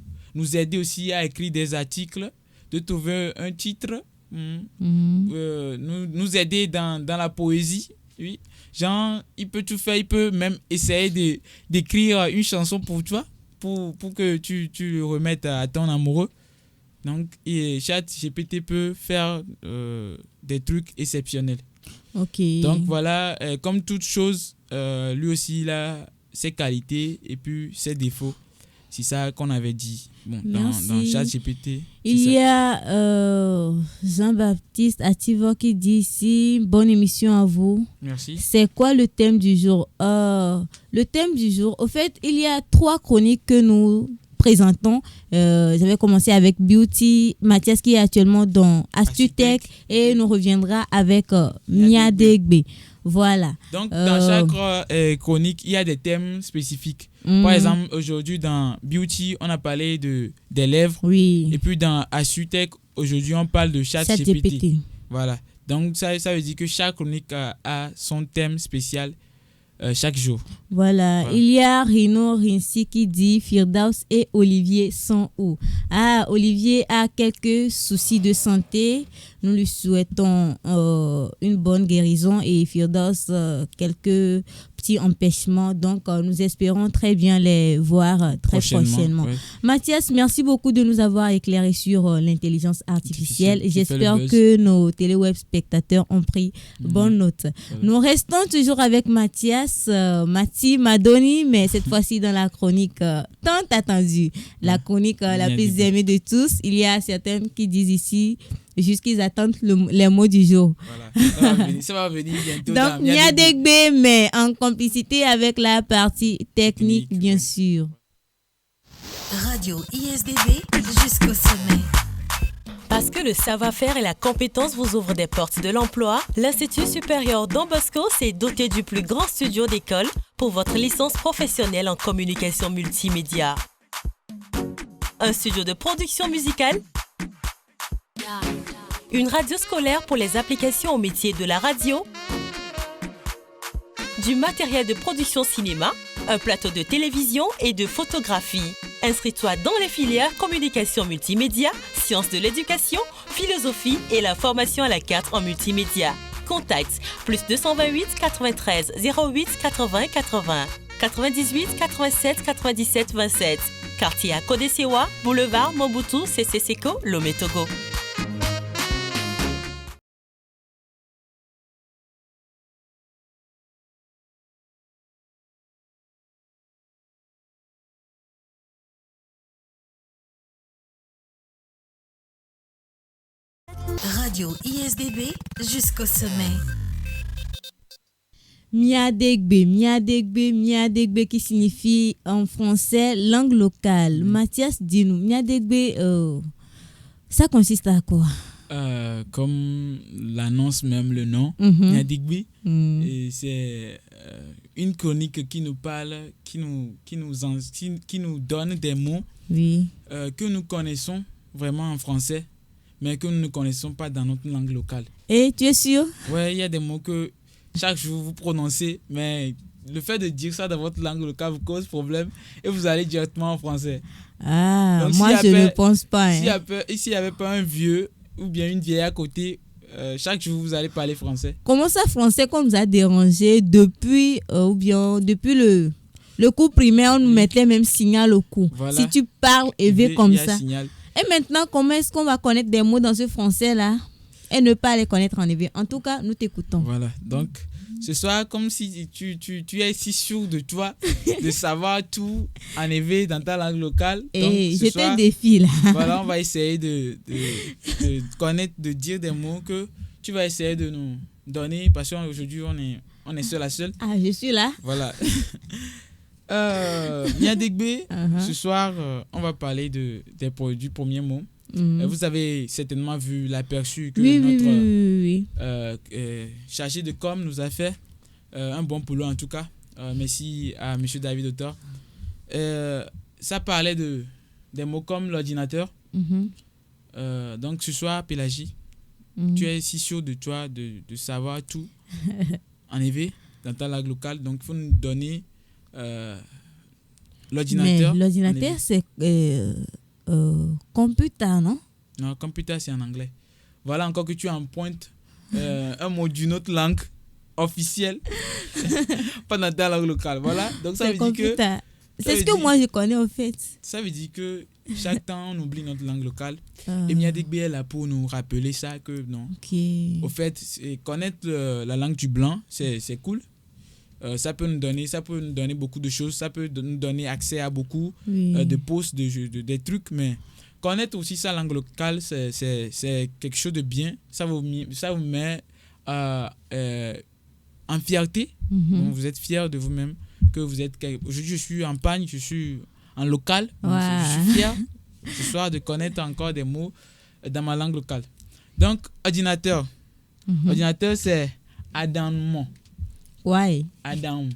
Speaker 10: aider aussi à écrire des articles, de trouver un titre, nous aider dans la poésie. Oui. Genre, il peut tout faire, il peut même essayer d'écrire une chanson pour toi, pour que tu le remettes à ton amoureux. Donc, ChatGPT peut faire des trucs exceptionnels.
Speaker 2: Ok.
Speaker 10: Donc, voilà, comme toute chose, lui aussi, il a ses qualités et puis ses défauts. C'est ça qu'on avait dit dans ChatGPT.
Speaker 2: Il y a Jean-Baptiste Ativor qui dit ici, bonne émission à vous.
Speaker 10: Merci.
Speaker 2: C'est quoi le thème du jour? Le thème du jour, au fait, il y a 3 chroniques que nous présentons. J'avais commencé avec Beauty, Mathias qui est actuellement dans Astutech et nous reviendra avec Mia Degbe. Voilà.
Speaker 10: Donc, dans chaque chronique, il y a des thèmes spécifiques. Par exemple, aujourd'hui, dans Beauty, on a parlé des lèvres.
Speaker 2: Oui.
Speaker 10: Et puis, dans Astutech, aujourd'hui, on parle de ChatGPT. Voilà. Donc, ça veut dire que chaque chronique a son thème spécial chaque jour.
Speaker 2: Voilà. Il y a Rino Rinsi qui dit Firdaus et Olivier sont où? Olivier a quelques soucis de santé. Nous lui souhaitons une bonne guérison et Firdaus quelques petits empêchements. Donc, nous espérons très bien les voir très prochainement. Oui. Mathias, merci beaucoup de nous avoir éclairé sur l'intelligence artificielle. J'espère que nos téléweb spectateurs ont pris bonne note. Nous restons toujours avec Mathias, Mati Madoni, mais cette fois-ci dans la chronique tant attendue. La chronique la plus aimée de tous. Il y a certaines qui disent ici jusqu'ils attendent les mots du jour.
Speaker 10: Voilà. Ça va venir bientôt.
Speaker 2: Donc, Mia Degbe, mais en complicité avec la partie technique, bien sûr.
Speaker 9: Radio ISDB jusqu'au sommet.
Speaker 1: Parce que le savoir-faire et la compétence vous ouvrent des portes de l'emploi, l'Institut supérieur Don Bosco s'est doté du plus grand studio d'école pour votre licence professionnelle en communication multimédia. Un studio de production musicale, une radio scolaire pour les applications au métier de la radio, du matériel de production cinéma, un plateau de télévision et de photographie. Inscris-toi dans les filières communication multimédia, sciences de l'éducation, philosophie et la formation à la carte en multimédia. Contact +228 93 08 80 80 98 87 97 27. Quartier à Kodesewa, boulevard Mobutu Sese Seko, Lomé Togo.
Speaker 9: Radio ISDB jusqu'au sommet.
Speaker 2: Mia Degbe qui signifie en français langue locale. Mathias, dis-nous, Mia Degbe, ça consiste à quoi?
Speaker 10: Comme l'annonce même le nom, Mia Degbe, c'est une chronique qui nous parle, qui nous donne des mots que nous connaissons vraiment en français, mais que nous ne connaissons pas dans notre langue locale.
Speaker 2: Et tu es sûr?
Speaker 10: Ouais, il y a des mots que chaque jour vous prononcez, mais le fait de dire ça dans votre langue locale vous cause problème et vous allez directement en français.
Speaker 2: Donc, moi je ne pense pas.
Speaker 10: S'il n'y avait pas un vieux ou bien une vieille à côté chaque jour, vous allez parler français.
Speaker 2: Comment ça, français, qu'on nous a dérangé depuis, ou bien depuis le cours primaire, on nous mettait même signal au cours.
Speaker 10: Voilà.
Speaker 2: Si tu parles élevé comme ça.
Speaker 10: Signal.
Speaker 2: Et maintenant, comment est-ce qu'on va connaître des mots dans ce français-là et ne pas les connaître en élevé? En tout cas, nous t'écoutons.
Speaker 10: Voilà, donc ce soir, comme si tu es si sûr de toi, de savoir tout en élevé dans ta langue locale.
Speaker 2: Et c'était un défi là.
Speaker 10: Voilà, on va essayer de connaître, de dire des mots que tu vas essayer de nous donner, parce qu'aujourd'hui, on est seul à seul.
Speaker 2: Ah, je suis là.
Speaker 10: Voilà. Miadegbe, ce soir, on va parler du premier mot. Vous avez certainement vu l'aperçu que notre chargé de com nous a fait. Un bon boulot en tout cas. Merci à M. David Autor. Ça parlait des mots comme l'ordinateur. Donc ce soir, Pélagie, tu es si sûr de toi de savoir tout en éveil dans ta langue locale. Donc il faut nous donner l'ordinateur.
Speaker 2: Mais l'ordinateur, c'est computer, non?
Speaker 10: Non, computer, c'est en anglais. Voilà encore que tu en pointes un mot d'une autre langue officielle, pas dans ta langue locale. Voilà. Donc ça veut dire que...
Speaker 2: C'est ce que moi je connais en fait.
Speaker 10: Ça veut dire que chaque temps on oublie notre langue locale. Et Miadegbe est là pour nous rappeler ça que non. Au fait, connaître la langue du blanc, c'est cool. Ça peut nous donner beaucoup de choses. Ça peut nous donner accès à beaucoup de posts, des trucs. Mais connaître aussi sa langue locale, c'est quelque chose de bien. Ça vous met en fierté. Donc, vous êtes fier de vous-même. Que vous êtes. Aujourd'hui, je suis en Pagne, je suis en local. Donc je suis fier ce soir de connaître encore des mots dans ma langue locale. Donc, ordinateur. Ordinateur, c'est Adamon.
Speaker 2: Ouais.
Speaker 10: Adam.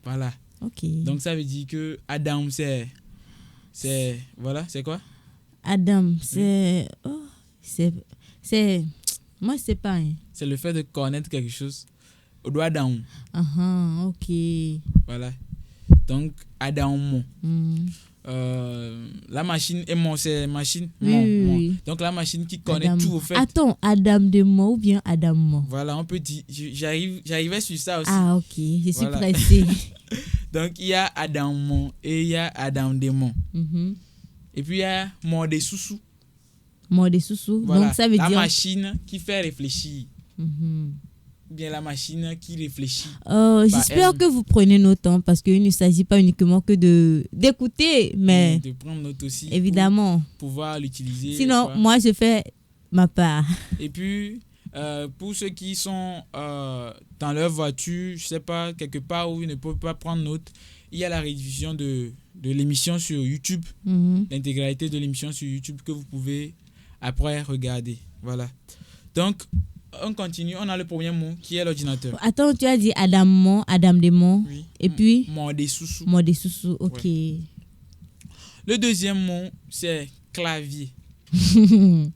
Speaker 10: Voilà.
Speaker 2: Ok.
Speaker 10: Donc, ça veut dire que Adam, c'est voilà, c'est quoi?
Speaker 2: Adam, c'est. Oh, c'est. Moi, je sais pas. Hein.
Speaker 10: C'est le fait de connaître quelque chose. Au doigt Adam.
Speaker 2: Ok.
Speaker 10: Voilà. Donc, Adam. La machine est c'est machine.
Speaker 2: Oui.
Speaker 10: Donc, la machine qui connaît
Speaker 2: Adam.
Speaker 10: tout au fait.
Speaker 2: Attends, Adam de moi ou bien Adam moi?
Speaker 10: Voilà, on peut dire. J'arrivais sur ça aussi.
Speaker 2: Ah, ok. Je suis pressée.
Speaker 10: Donc, il y a Adam et il y a Adam de moi. Et puis, il y a Mort des Soussous.
Speaker 2: Mort des Soussous.
Speaker 10: Voilà.
Speaker 2: Donc, ça veut dire.
Speaker 10: La machine qui fait réfléchir. Bien la machine qui réfléchit.
Speaker 2: J'espère que vous prenez nos temps parce qu'il ne s'agit pas uniquement que d'écouter, mais
Speaker 10: de prendre note aussi.
Speaker 2: Évidemment.
Speaker 10: Pour pouvoir l'utiliser.
Speaker 2: Sinon, moi, je fais ma part.
Speaker 10: Et puis, pour ceux qui sont dans leur voiture, je sais pas, quelque part où ils ne peuvent pas prendre note, il y a la rediffusion de l'émission sur YouTube, l'intégralité de l'émission sur YouTube que vous pouvez après regarder. Voilà. Donc, on continue, on a le premier mot qui est l'ordinateur.
Speaker 2: Attends, tu as dit Adam Desmond.
Speaker 10: Oui.
Speaker 2: Et puis
Speaker 10: Mort des Soussous.
Speaker 2: Ok. Ouais.
Speaker 10: Le deuxième mot, c'est clavier. On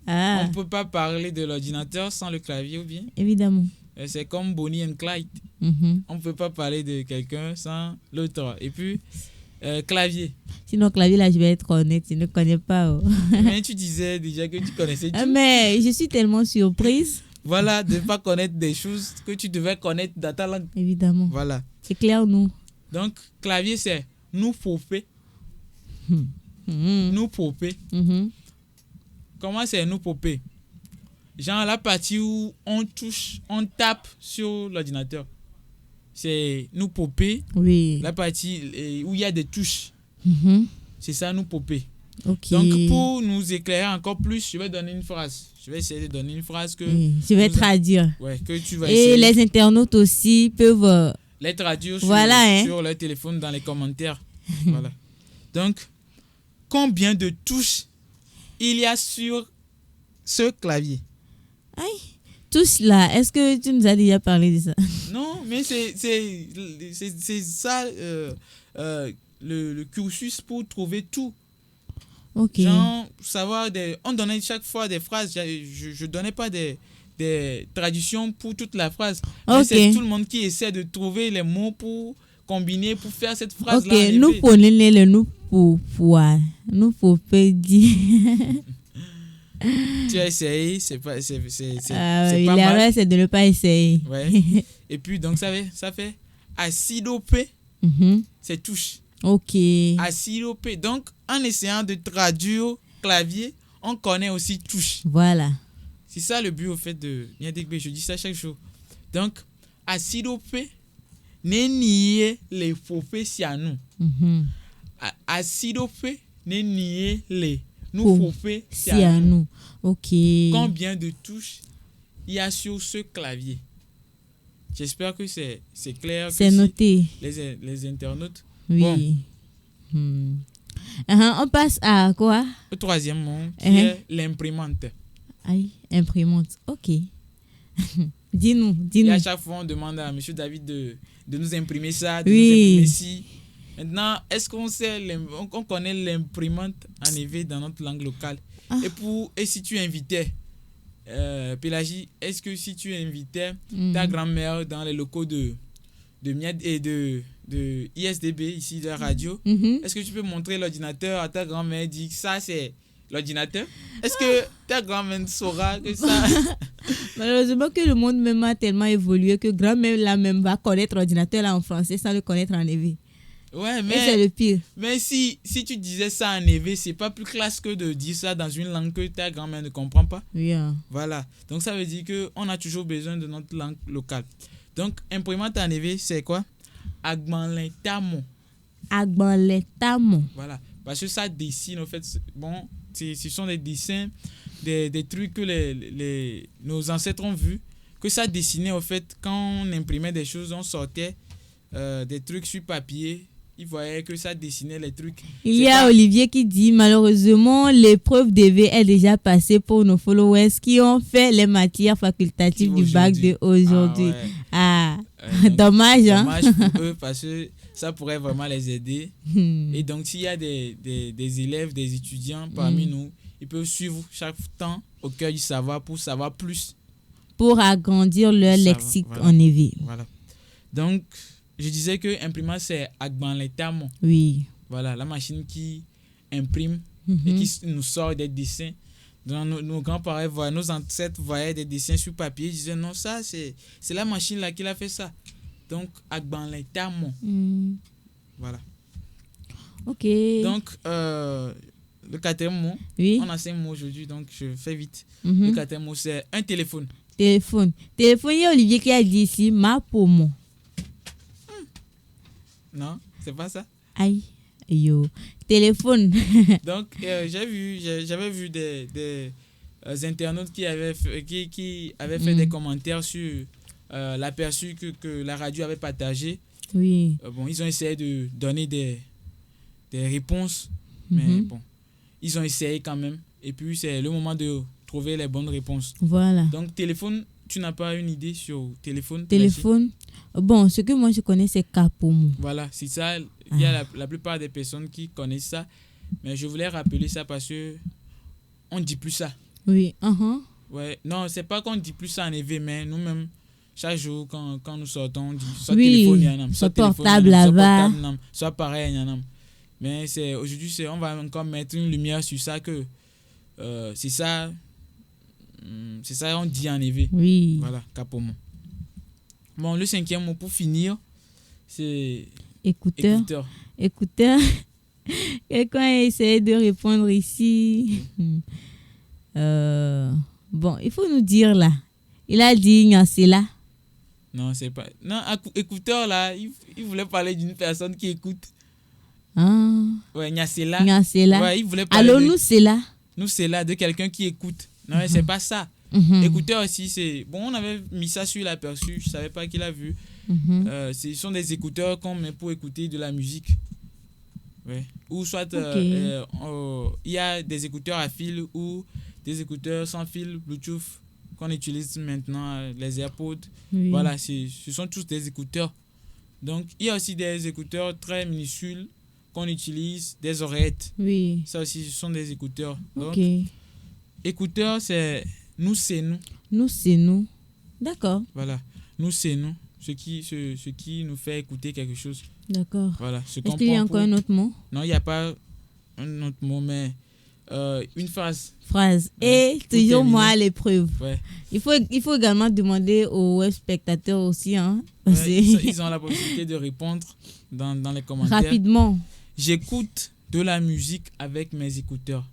Speaker 10: ne peut pas parler de l'ordinateur sans le clavier ou bien?
Speaker 2: Évidemment.
Speaker 10: C'est comme Bonnie and Clyde. On ne peut pas parler de quelqu'un sans l'autre. Et puis, clavier.
Speaker 2: Sinon, clavier, là, je vais être honnête, je ne connais pas.
Speaker 10: Mais tu disais déjà que tu connaissais tout.
Speaker 2: Mais je suis tellement surprise.
Speaker 10: Voilà, de ne pas connaître des choses que tu devais connaître dans ta langue.
Speaker 2: Évidemment.
Speaker 10: Voilà.
Speaker 2: C'est clair, nous.
Speaker 10: Donc, clavier, c'est nous popé. Nous popé. Comment c'est nous popé? Genre la partie où on touche, on tape sur l'ordinateur. C'est nous popé.
Speaker 2: Oui.
Speaker 10: La partie où il y a des touches. C'est ça, nous popé.
Speaker 2: Okay.
Speaker 10: Donc, pour nous éclairer encore plus, je vais donner une phrase. Je vais essayer de donner une phrase que...
Speaker 2: Oui, je vais traduire.
Speaker 10: Ouais, que tu vas
Speaker 2: essayer.
Speaker 10: Et
Speaker 2: les internautes aussi peuvent...
Speaker 10: les traduire sur,
Speaker 2: voilà,
Speaker 10: sur leur téléphone dans les commentaires. Voilà. Donc, combien de touches il y a sur ce clavier?
Speaker 2: Aïe. Touches là, est-ce que tu nous as déjà parlé de ça?
Speaker 10: Non, mais c'est ça le cursus pour trouver tout.
Speaker 2: Ok.
Speaker 10: Genre, savoir on donnait chaque fois des phrases. Je donnais pas des traductions pour toute la phrase. Mais c'est tout le monde qui essaie de trouver les mots pour combiner, pour faire cette phrase-là.
Speaker 2: Ok, nous prenons le nous pour pouvoir. Nous pour dire.
Speaker 10: Tu as essayé, c'est pas
Speaker 2: oui,
Speaker 10: pas mal.
Speaker 2: l'erreur, c'est de ne pas essayer.
Speaker 10: Ouais. Et puis, donc, ça fait acidopé, c'est touche.
Speaker 2: Ok.
Speaker 10: Acidopé. Donc, en essayant de traduire clavier, on connaît aussi touche.
Speaker 2: Voilà.
Speaker 10: C'est ça le but, au fait, de Niadegbe. Je dis ça chaque jour. Donc, acidopé, n'est nié les fofés si à nous. Acidopé, n'est nié les nous fofés si à nous.
Speaker 2: Ok.
Speaker 10: Combien de touches il y a sur ce clavier? J'espère que c'est clair.
Speaker 2: C'est noté.
Speaker 10: Les internautes.
Speaker 2: Oui.
Speaker 10: Bon.
Speaker 2: On passe à quoi?
Speaker 10: Le troisième mot, qui est l'imprimante.
Speaker 2: Aïe, imprimante. Ok. Dis-nous.
Speaker 10: Et à chaque fois, on demande à M. David de nous imprimer ça, de
Speaker 2: nous
Speaker 10: imprimer ci. Maintenant, est-ce qu'on on connaît l'imprimante en EV dans notre langue locale? Et si tu invitais, Pélagie, est-ce que si tu invitais ta grand-mère dans les locaux de Miad et de ISDB, ici de la radio, est-ce que tu peux montrer l'ordinateur à ta grand-mère et dire que ça c'est l'ordinateur? Est-ce que ta grand-mère saura que ça...
Speaker 2: Malheureusement que le monde même a tellement évolué que grand-mère là même va connaître l'ordinateur là en français sans le connaître en EV.
Speaker 10: Ouais, mais
Speaker 2: c'est le pire.
Speaker 10: Mais si tu disais ça en EV, c'est pas plus classe que de dire ça dans une langue que ta grand-mère ne comprend pas.
Speaker 2: Yeah.
Speaker 10: Voilà. Donc ça veut dire que on a toujours besoin de notre langue locale. Donc imprimante en EV, c'est quoi? Agbanletamo. Voilà. Parce que ça dessine en fait. Bon, ce sont des dessins, des trucs que nos ancêtres ont vus, que ça dessinait en fait quand on imprimait des choses, on sortait des trucs sur papier. Il voyait que ça dessinait les trucs.
Speaker 2: Il y a Olivier qui dit malheureusement l'épreuve DV est déjà passée pour nos followers qui ont fait les matières facultatives du bac de aujourd'hui. Dommage, hein?
Speaker 10: Dommage pour eux parce que ça pourrait vraiment les aider. Et donc s'il y a des élèves, des étudiants parmi nous, ils peuvent suivre chaque temps au cœur du savoir pour savoir plus.
Speaker 2: Pour agrandir leur lexique en EV.
Speaker 10: Voilà. Donc je disais que imprimant c'est Agbanletamo.
Speaker 2: Oui.
Speaker 10: Voilà, la machine qui imprime et qui nous sort des dessins. Donc, nos grands-parents, nos ancêtres voyaient des dessins sur papier, ils disaient non, ça c'est la machine là qui a fait ça. Donc Agbanletamo. Voilà.
Speaker 2: Ok.
Speaker 10: Donc le quatrième mot, on a 5 mots aujourd'hui, donc je fais vite. Le quatrième mot c'est un téléphone.
Speaker 2: Téléphone, il y a Olivier qui a dit ici ma pomo.
Speaker 10: Non, c'est pas ça.
Speaker 2: Aïe, yo. Téléphone.
Speaker 10: Donc, j'avais vu des internautes qui avaient fait des commentaires sur l'aperçu que la radio avait partagé.
Speaker 2: Oui.
Speaker 10: Bon, ils ont essayé de donner des réponses, mais bon, ils ont essayé quand même. Et puis, c'est le moment de trouver les bonnes réponses.
Speaker 2: Voilà.
Speaker 10: Donc, téléphone, tu n'as pas une idée sur téléphone?
Speaker 2: Téléphone. Bon, ce que moi je connais, c'est Kapomo.
Speaker 10: Voilà, c'est ça. Il y a la plupart des personnes qui connaissent ça. Mais je voulais rappeler ça parce que on ne dit plus ça.
Speaker 2: Oui.
Speaker 10: Ouais. Non, c'est pas qu'on ne dit plus ça en EV, mais nous-mêmes, chaque jour, quand nous sortons, on dit soit téléphone, yanam,
Speaker 2: soit portable là-bas,
Speaker 10: soit pareil, yanam. Mais aujourd'hui, on va encore mettre une lumière sur ça que c'est ça on dit en EV.
Speaker 2: Oui.
Speaker 10: Voilà, Kapomo. Bon, le cinquième mot pour finir, c'est
Speaker 2: écouteur. Quelqu'un a essayé de répondre ici. Bon, il faut nous dire là. Il a dit c'est là.
Speaker 10: Non, c'est pas. Non, écouteur là, il voulait parler d'une personne qui écoute. Ouais, Nyasela. Ouais, il voulait parler.
Speaker 2: Alors nous c'est là.
Speaker 10: Nous c'est là de quelqu'un qui écoute. Non, mais c'est pas ça. Écouteur aussi, c'est... Bon, on avait mis ça sur l'aperçu, je savais pas qu'il a vu. Ce sont des écouteurs qu'on met pour écouter de la musique. Ouais. Ou soit, il y a des écouteurs à fil ou des écouteurs sans fil, Bluetooth, qu'on utilise maintenant, les AirPods.
Speaker 2: Oui.
Speaker 10: Voilà, ce sont tous des écouteurs. Donc, il y a aussi des écouteurs très minuscules qu'on utilise, des oreillettes.
Speaker 2: Oui.
Speaker 10: Ça aussi, ce sont des écouteurs. Donc,
Speaker 2: ok.
Speaker 10: Écouteurs, c'est... Nous, c'est nous.
Speaker 2: Nous, c'est nous. D'accord.
Speaker 10: Voilà. Nous, c'est nous. Ce qui nous fait écouter quelque chose.
Speaker 2: D'accord.
Speaker 10: Voilà.
Speaker 2: Est-ce qu'il y a encore un autre mot?
Speaker 10: Non, il n'y a pas un autre mot, mais une phrase.
Speaker 2: Et toujours moi à l'épreuve.
Speaker 10: Ouais.
Speaker 2: Il faut également demander aux web spectateurs aussi. Hein,
Speaker 10: ils ont la possibilité de répondre dans les commentaires.
Speaker 2: Rapidement.
Speaker 10: J'écoute de la musique avec mes écouteurs.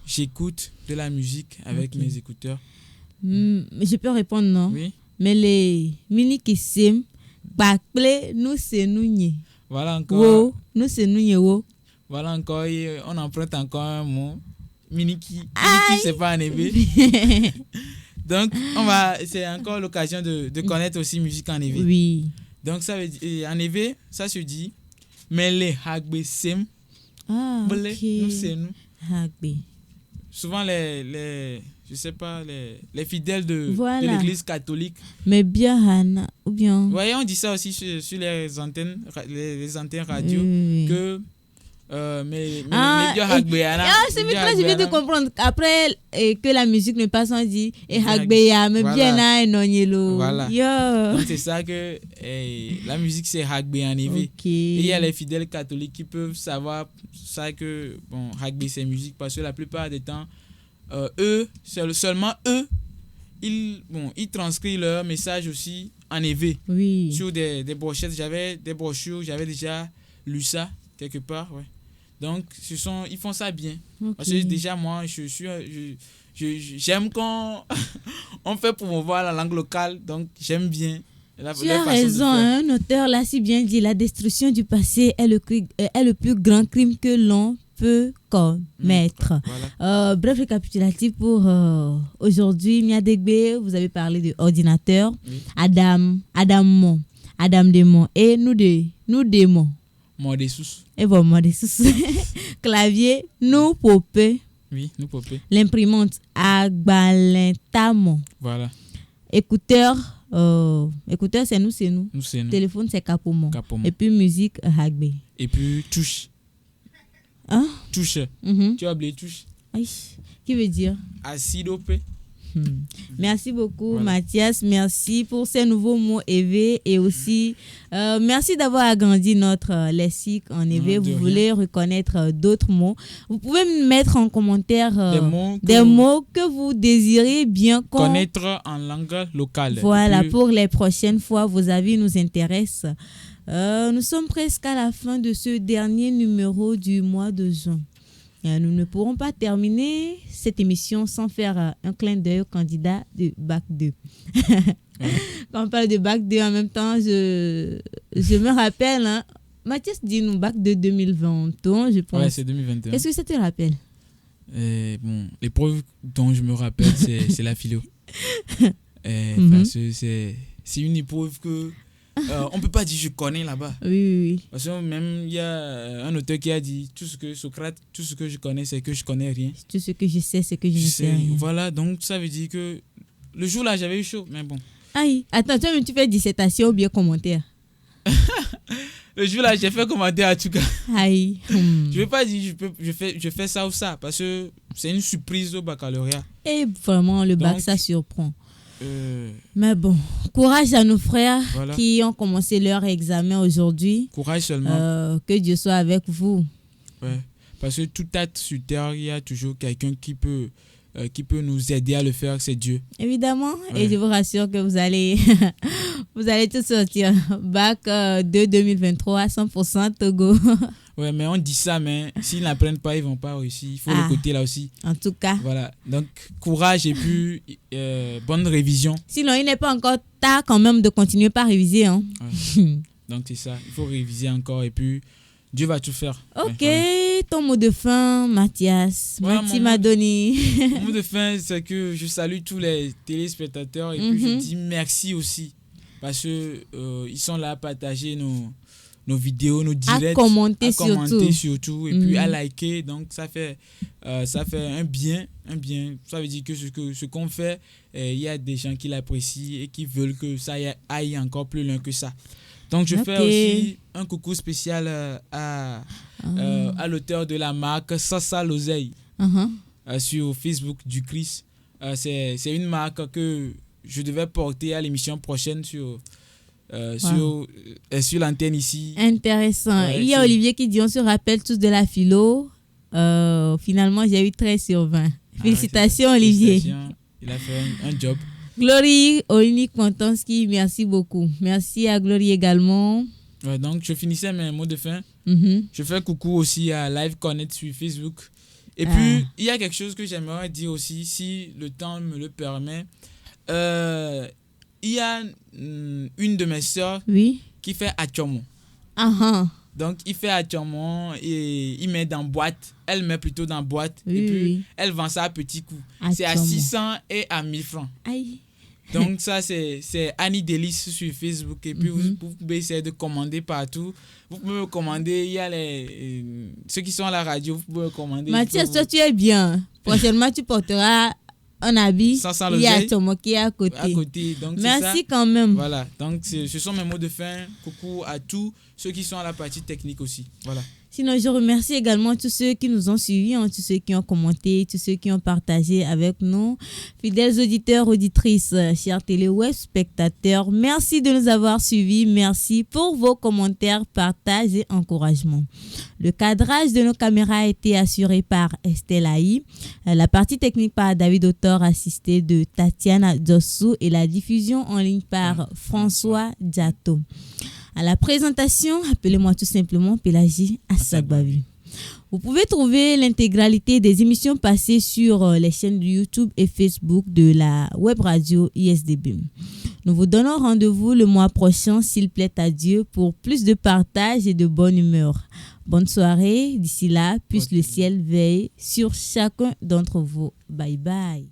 Speaker 2: Je peux répondre, non?
Speaker 10: Oui.
Speaker 2: Mais les mini qui s'aiment, nous c'est nous.
Speaker 10: Voilà encore.
Speaker 2: Wow, nous c'est nous.
Speaker 10: Voilà encore, on emprunte encore un mot. Miniki, c'est pas en EV. Donc, c'est encore l'occasion de connaître aussi musique en EV.
Speaker 2: Oui.
Speaker 10: Donc, ça veut dire, en EV, ça se dit, mais les hagbe sem.
Speaker 2: Ah, ok.
Speaker 10: Nous, c'est nous.
Speaker 2: Hagbe.
Speaker 10: Souvent, les fidèles de l'église catholique.
Speaker 2: Mais bien, Hana, ou bien.
Speaker 10: Vous voyez, on dit ça aussi sur les antennes radio, que mais
Speaker 2: c'est très difficile de comprendre. Après que la musique ne passe, on dit et Hagbeya, mais bien
Speaker 10: voilà. Donc c'est ça que la musique c'est Hagbe en EV.
Speaker 2: Okay.
Speaker 10: Et il y a les fidèles catholiques qui peuvent savoir ça que bon Hagbe c'est musique parce que la plupart des temps seulement eux ils transcrivent leur message aussi en EV.
Speaker 2: Oui.
Speaker 10: Sur des brochettes, j'avais des brochures, j'avais déjà lu ça quelque part, ouais. Donc, ils font ça bien. Okay. Parce que déjà, moi, j'aime quand on fait promouvoir la langue locale. Donc, j'aime bien.
Speaker 2: Tu as raison, un auteur l'a si bien dit. La destruction du passé est le plus grand crime que l'on peut commettre. Voilà. Bref récapitulatif pour aujourd'hui. Mia Degbe, vous avez parlé de ordinateur. Oui. Adam Démon. Et nous démons. Et bon, clavier, nous popé.
Speaker 10: Oui, nous popé.
Speaker 2: L'imprimante, agbalentamo.
Speaker 10: Voilà.
Speaker 2: Écouteur, c'est nous. Téléphone, c'est Kapomo. Et puis musique, Hagbe.
Speaker 10: Et puis touche.
Speaker 2: Hein?
Speaker 10: Touche. Tu as oublié touche.
Speaker 2: Aïe. Qui veut dire?
Speaker 10: Acidopé.
Speaker 2: Merci beaucoup, voilà. Mathias. Merci pour ces nouveaux mots EV et aussi merci d'avoir agrandi notre lexique en EV. Vous voulez reconnaître d'autres mots. Vous pouvez me mettre en commentaire des mots que vous désirez bien
Speaker 10: connaître en langue locale.
Speaker 2: Voilà, pour les prochaines fois, vos avis nous intéressent. Nous sommes presque à la fin de ce dernier numéro du mois de juin. Nous ne pourrons pas terminer cette émission sans faire un clin d'œil au candidat de Bac 2. Quand on parle de Bac 2, en même temps, je me rappelle, hein, Mathias dit nous Bac 2 2021, je pense.
Speaker 10: Ouais, c'est 2021.
Speaker 2: Est-ce que ça te rappelle?
Speaker 10: L'épreuve dont je me rappelle, c'est la philo. Parce que c'est une épreuve que on peut pas dire je connais là-bas.
Speaker 2: Oui.
Speaker 10: Parce que même il y a un auteur qui a dit tout ce que je connais, c'est que je connais rien.
Speaker 2: Tout ce que je sais, c'est que je ne sais rien.
Speaker 10: Voilà, donc ça veut dire que le jour-là, j'avais eu chaud, mais bon.
Speaker 2: Aïe, attends, toi, tu fais dissertation ou bien commentaire?
Speaker 10: Le jour-là, j'ai fait commentaire en tout cas.
Speaker 2: Aïe.
Speaker 10: Je vais pas dire je fais ça ou ça, parce que c'est une surprise au baccalauréat.
Speaker 2: Et vraiment, le bac, ça surprend. Mais bon, courage à nos frères qui ont commencé leur examen aujourd'hui.
Speaker 10: Courage seulement.
Speaker 2: Que Dieu soit avec vous.
Speaker 10: Ouais, parce que tout être sur terre, il y a toujours quelqu'un qui peut nous aider à le faire, c'est Dieu.
Speaker 2: Évidemment, et je vous rassure que vous allez tout sortir. Bac 2 2023 à 100% Togo.
Speaker 10: Ouais, mais on dit ça, mais s'ils n'apprennent pas, ils ne vont pas réussir. Il faut le côté là aussi.
Speaker 2: En tout cas.
Speaker 10: Voilà. Donc, courage et puis bonne révision.
Speaker 2: Sinon, il n'est pas encore tard quand même de continuer par réviser. Hein.
Speaker 10: Ouais. Donc, c'est ça. Il faut réviser encore et puis Dieu va tout faire.
Speaker 2: Ok. Ouais. Ton mot de fin, Mathias. Merci, Madoni.
Speaker 10: Mon mot de fin, c'est que je salue tous les téléspectateurs et puis je dis merci aussi. Parce qu'ils sont là à partager nos vidéos, nos directs,
Speaker 2: à commenter
Speaker 10: surtout et puis à liker. Donc ça fait un bien. Ça veut dire que ce qu'on fait, il y a des gens qui l'apprécient et qui veulent que ça aille encore plus loin que ça. Donc je fais aussi un coucou spécial à l'auteur de la marque Sassa L'Oseille sur Facebook du Christ. C'est une marque que je devais porter à l'émission prochaine sur l'antenne ici.
Speaker 2: Intéressant. Il y a Olivier qui dit on se rappelle tous de la philo. finalement, j'ai eu 13 sur 20. Félicitations, Olivier.
Speaker 10: Félicitations. Il a fait un job.
Speaker 2: Glory Olinik Montonski, merci beaucoup. Merci à Glory également.
Speaker 10: Ouais, donc, je finissais mes mots de fin. Je fais coucou aussi à Live Connect sur Facebook. Et puis, il y a quelque chose que j'aimerais dire aussi, si le temps me le permet. Il y a une de mes sœurs qui fait Atchomo. Donc, il fait Atchomo et il met dans boîte. Elle met plutôt dans boîte. Et puis, elle vend ça à petits coups. C'est à 600 et à 1000 francs.
Speaker 2: Aïe.
Speaker 10: Donc, ça, c'est Annie Délice sur Facebook. Et puis, vous pouvez essayer de commander partout. Vous pouvez me commander. Il y a ceux qui sont à la radio, vous pouvez me commander.
Speaker 2: Mathias, toi, tu es bien. Prochainement, tu porteras un habit. Il y a Tomo qui est à côté.
Speaker 10: Donc,
Speaker 2: merci quand même.
Speaker 10: Voilà. Donc, ce sont mes mots de fin. Coucou à tous ceux qui sont à la partie technique aussi. Voilà.
Speaker 2: Sinon, je remercie également tous ceux qui nous ont suivis, tous ceux qui ont commenté, tous ceux qui ont partagé avec nous. Fidèles auditeurs, auditrices, chers téléweb spectateurs, merci de nous avoir suivis. Merci pour vos commentaires, partages et encouragements. Le cadrage de nos caméras a été assuré par Estelle Aïe, la partie technique par David Autor, assisté de Tatiana Dossou et la diffusion en ligne par François Diato. À la présentation, appelez-moi tout simplement Pélagie Assagbavi. Vous pouvez trouver l'intégralité des émissions passées sur les chaînes de YouTube et Facebook de la web radio ISDB. Nous vous donnons rendez-vous le mois prochain, s'il plaît à Dieu, pour plus de partage et de bonne humeur. Bonne soirée. D'ici là, puisse le ciel veiller sur chacun d'entre vous. Bye bye.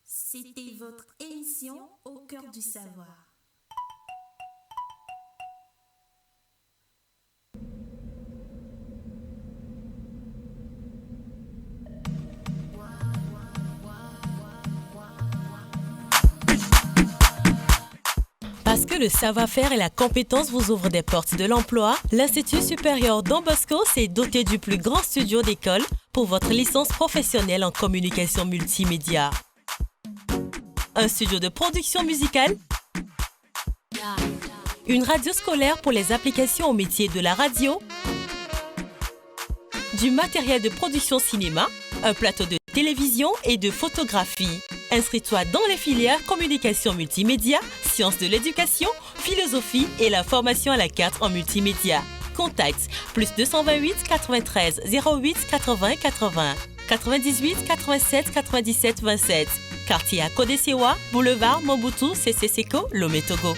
Speaker 12: C'était votre émission Au cœur du savoir.
Speaker 1: Parce que le savoir-faire et la compétence vous ouvrent des portes de l'emploi, l'Institut supérieur Don Bosco s'est doté du plus grand studio d'école pour votre licence professionnelle en communication multimédia. Un studio de production musicale, une radio scolaire pour les applications au métier de la radio, du matériel de production cinéma, un plateau de télévision et de photographie. Inscris-toi dans les filières communication multimédia, sciences de l'éducation, philosophie et la formation à la carte en multimédia. Contact +228 93 08 80 80 98 87 97 27. Quartier à Kodesewa, boulevard Mobutu, Seko, Lomé, Togo.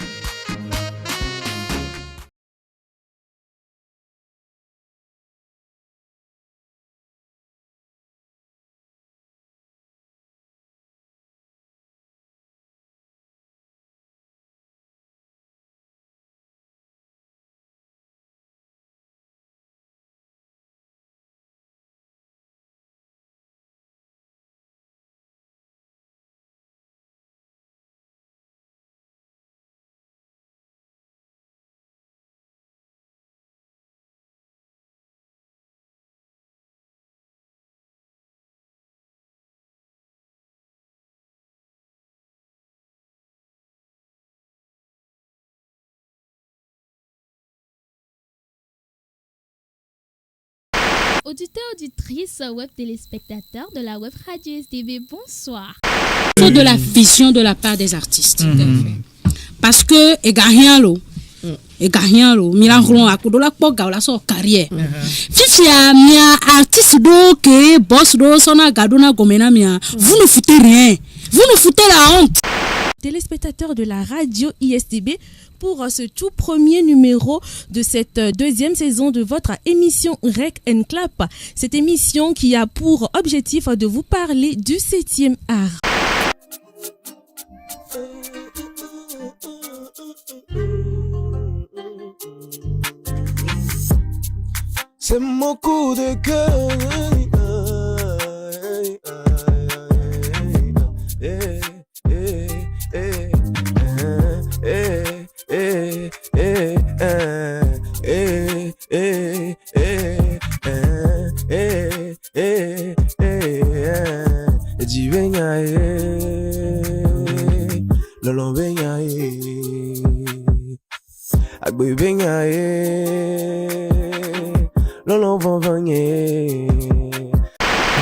Speaker 7: Auditeurs, auditrices, web téléspectateurs de la web radio SDB, bonsoir.
Speaker 3: Il faut de la vision de la part des artistes. Parce que, milagro akudola poga la so carrière. Fifia mia artiste do que boss do sona gadona gomena mia. Vous ne foutez rien. Vous ne foutez la honte.
Speaker 2: Téléspectateurs de la radio ISDB, pour ce tout premier numéro de cette deuxième saison de votre émission Rec and Clap. Cette émission qui a pour objectif de vous parler du 7e art.
Speaker 4: C'est mon coup de cœur.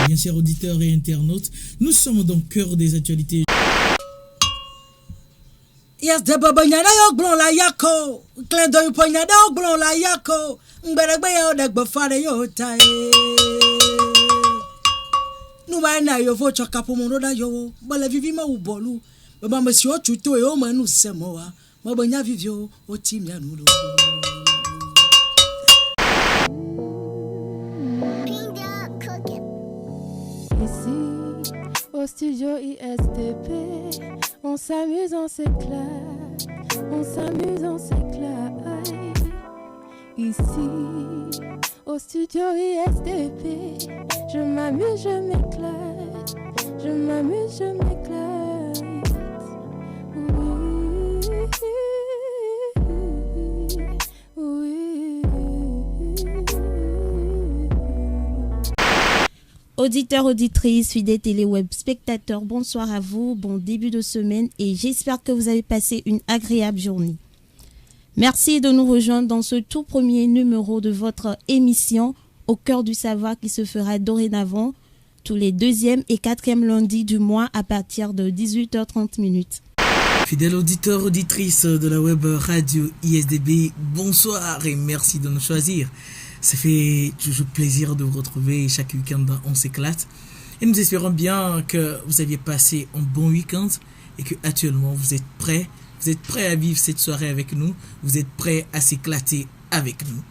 Speaker 5: Bien chers auditeurs et internautes, nous sommes dans le cœur des actualités.
Speaker 6: Yes, de babanyana yok blon la yako. Klendo yu panyada yok blon la yako. Mberegbe yo dek bafare yo tae. Nuba na yo vo choka po mono da yo. Bala vivi ma ubolu. Baba mesi o chuto yo manu semoa. Mabanya vivio o timya nulo.
Speaker 7: Ici, au studio ISDB, on s'amuse, on s'éclate, on s'amuse, on s'éclate. Ici, au studio ISDB, je m'amuse, je m'éclate, je m'amuse, je m'éclate. Oui, oui.
Speaker 2: Auditeurs, auditrices, fidèles téléweb spectateurs, bonsoir à vous, bon début de semaine et j'espère que vous avez passé une agréable journée. Merci de nous rejoindre dans ce tout premier numéro de votre émission Au cœur du savoir qui se fera dorénavant tous les 2e et 4e lundis du mois à partir de 18h30.
Speaker 5: Fidèles auditeurs, auditrices de la web radio ISDB, bonsoir et merci de nous choisir. Ça fait toujours plaisir de vous retrouver chaque week-end dans On s'éclate. Et nous espérons bien que vous aviez passé un bon week-end et que actuellement vous êtes prêts à vivre cette soirée avec nous. Vous êtes prêts à s'éclater avec nous.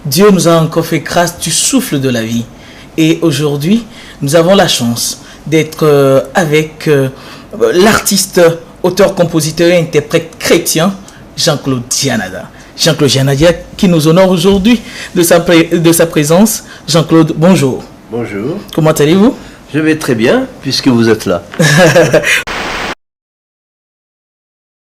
Speaker 5: Dieu nous a encore fait grâce du souffle de la vie. Et aujourd'hui, nous avons la chance d'être avec l'artiste, auteur, compositeur et interprète chrétien Jean-Claude Dianada. Jean-Claude Dianada qui nous honore aujourd'hui de sa présence. Jean-Claude, bonjour.
Speaker 8: Bonjour.
Speaker 5: Comment allez-vous?
Speaker 8: Je vais très bien puisque vous êtes là.